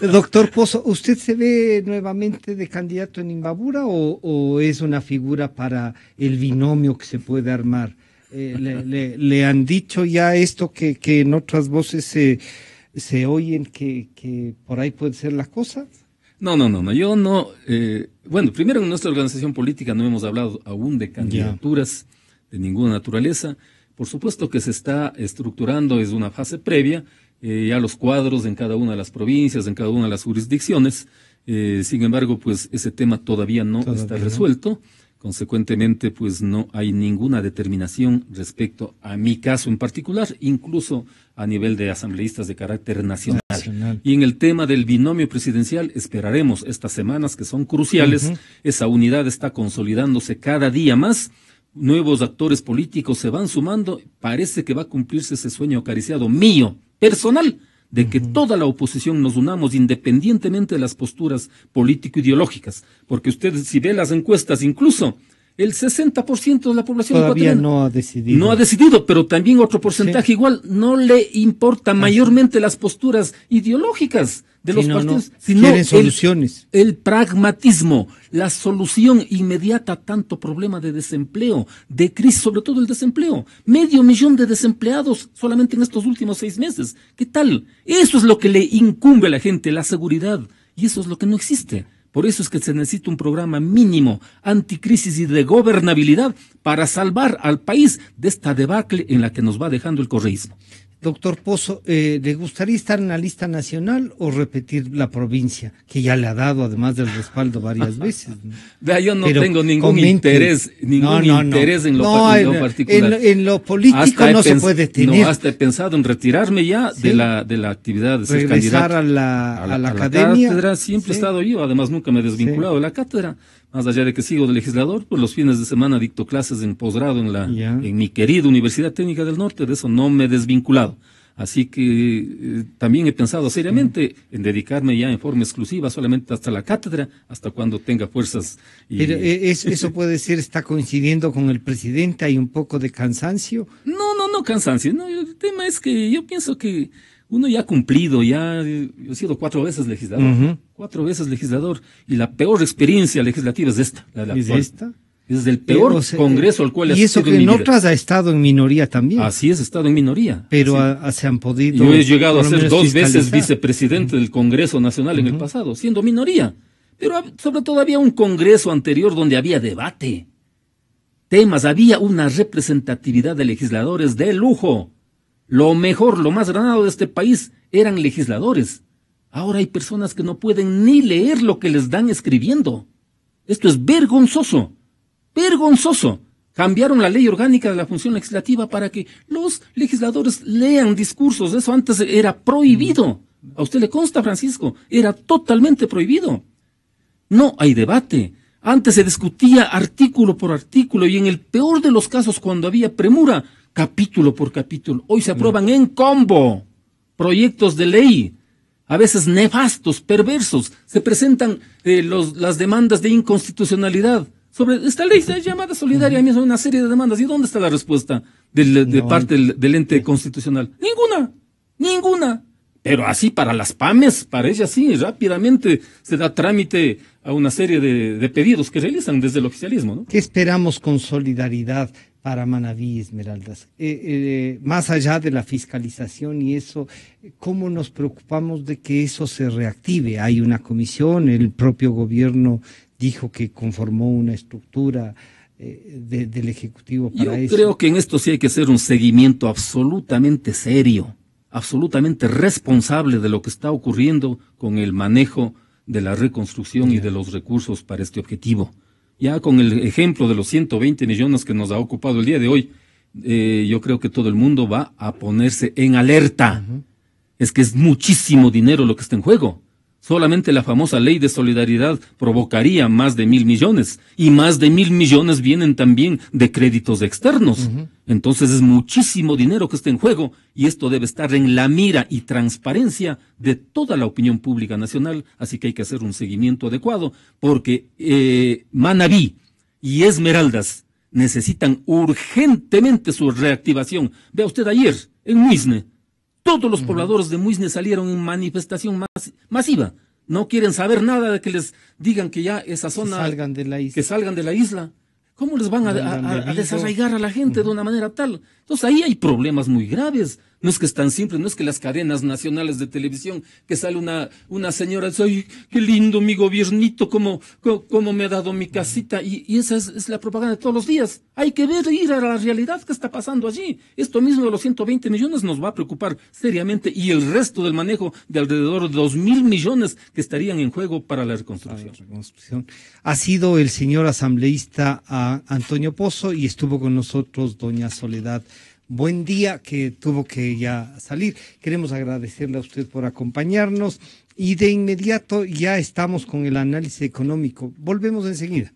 Doctor Pozo, ¿usted se ve nuevamente de candidato en Imbabura o es una figura para el binomio que se puede armar? Le han dicho ya esto que en otras voces se oyen que por ahí puede ser la cosa. No, yo no. Bueno, primero en nuestra organización política no hemos hablado aún de candidaturas de ninguna naturaleza. Por supuesto que se está estructurando, es una fase previa, ya los cuadros en cada una de las provincias, en cada una de las jurisdicciones. Sin embargo, pues ese tema todavía no está resuelto. Consecuentemente, pues no hay ninguna determinación respecto a mi caso en particular, incluso a nivel de asambleístas de carácter nacional. Y en el tema del binomio presidencial, esperaremos estas semanas que son cruciales. Esa unidad está consolidándose cada día más. Nuevos actores políticos se van sumando. Parece que va a cumplirse ese sueño acariciado mío, personal, de que toda la oposición nos unamos independientemente de las posturas político-ideológicas. Porque usted, si ve las encuestas, incluso el 60% de la población todavía no ha decidido. No ha decidido, pero también otro porcentaje igual no le importa mayormente las posturas ideológicas de los partidos, sino quieren soluciones. El pragmatismo, la solución inmediata a tanto problema de desempleo, de crisis, sobre todo el desempleo. 500,000 de desempleados solamente en estos últimos 6 meses. ¿Qué tal? Eso es lo que le incumbe a la gente, la seguridad, y eso es lo que no existe. Por eso es que se necesita un programa mínimo anticrisis y de gobernabilidad para salvar al país de esta debacle en la que nos va dejando el correísmo. Doctor Pozo, ¿le gustaría estar en la lista nacional o repetir la provincia, que ya le ha dado además del respaldo varias veces? Vea, yo no tengo ningún interés en lo particular. En lo político hasta no se puede tener. No, hasta he pensado en retirarme ya de la actividad de ser regresar candidato. a la academia. Cátedra, siempre he estado yo, además nunca me he desvinculado de la cátedra. Más allá de que sigo de legislador, pues los fines de semana dicto clases en posgrado en mi querida Universidad Técnica del Norte, de eso no me he desvinculado. Así que también he pensado seriamente en dedicarme ya en forma exclusiva solamente hasta la cátedra, hasta cuando tenga fuerzas. Pero eso puede decir, está coincidiendo con el presidente, hay un poco de cansancio. No cansancio, no, el tema es que yo pienso que uno ya ha cumplido, yo he sido 4 veces legislador, 4 veces legislador, y la peor experiencia legislativa es esta, la ¿Es actual. esta? Es el peor congreso al cual he asistido. Y eso que en otras ha estado en minoría también. Así es, ha estado en minoría. Pero se han podido. Yo he llegado a ser 2 veces vicepresidente del Congreso Nacional en el pasado, siendo minoría. Pero sobre todo había un congreso anterior donde había debate. Temas, había una representatividad de legisladores de lujo. Lo mejor, lo más granado de este país eran legisladores. Ahora hay personas que no pueden ni leer lo que les dan escribiendo. Esto es vergonzoso. Vergonzoso. Cambiaron la ley orgánica de la función legislativa para que los legisladores lean discursos. Eso antes era prohibido. ¿A usted le consta, Francisco? Era totalmente prohibido. No hay debate. Antes se discutía artículo por artículo y en el peor de los casos, cuando había premura, capítulo por capítulo. Hoy se aprueban en combo proyectos de ley, a veces nefastos, perversos. Se presentan las demandas de inconstitucionalidad sobre esta ley llamada solidaria, mismo una serie de demandas. ¿Y dónde está la respuesta de parte del ente constitucional? Ninguna. Pero así para las PAMES, parece así, rápidamente se da trámite a una serie de pedidos que realizan desde el oficialismo, ¿no? ¿Qué esperamos con solidaridad para Manabí y Esmeraldas? Más allá de la fiscalización y eso, ¿cómo nos preocupamos de que eso se reactive? Hay una comisión, el propio gobierno dijo que conformó una estructura del Ejecutivo para eso. Yo creo que en esto sí hay que hacer un seguimiento absolutamente serio, absolutamente responsable de lo que está ocurriendo con el manejo de la reconstrucción y de los recursos para este objetivo. Ya con el ejemplo de los 120 millones que nos ha ocupado el día de hoy, yo creo que todo el mundo va a ponerse en alerta. Es que es muchísimo dinero lo que está en juego. Solamente la famosa ley de solidaridad provocaría más de 1.000 millones. Y más de 1.000 millones vienen también de créditos externos. Entonces es muchísimo dinero que está en juego y esto debe estar en la mira y transparencia de toda la opinión pública nacional. Así que hay que hacer un seguimiento adecuado porque Manabí y Esmeraldas necesitan urgentemente su reactivación. Vea usted ayer en Muisne. Todos los pobladores de Muisne salieron en manifestación masiva. No quieren saber nada de que les digan que ya esa zona... Que salgan de la isla. ¿Cómo les van a desarraigar a la gente de una manera tal? Entonces ahí hay problemas muy graves. No es que es tan simple, no es que las cadenas nacionales de televisión, que sale una señora y dice, ¡ay, qué lindo mi gobiernito, cómo me ha dado mi casita! Y esa es la propaganda de todos los días. Hay que ir a la realidad que está pasando allí. Esto mismo de los 120 millones nos va a preocupar seriamente y el resto del manejo de alrededor de 2.000 millones que estarían en juego para la reconstrucción. Ha sido el señor asambleísta Antonio Pozo y estuvo con nosotros doña Soledad. Buen día, que tuvo que ya salir. Queremos agradecerle a usted por acompañarnos y de inmediato ya estamos con el análisis económico. Volvemos enseguida.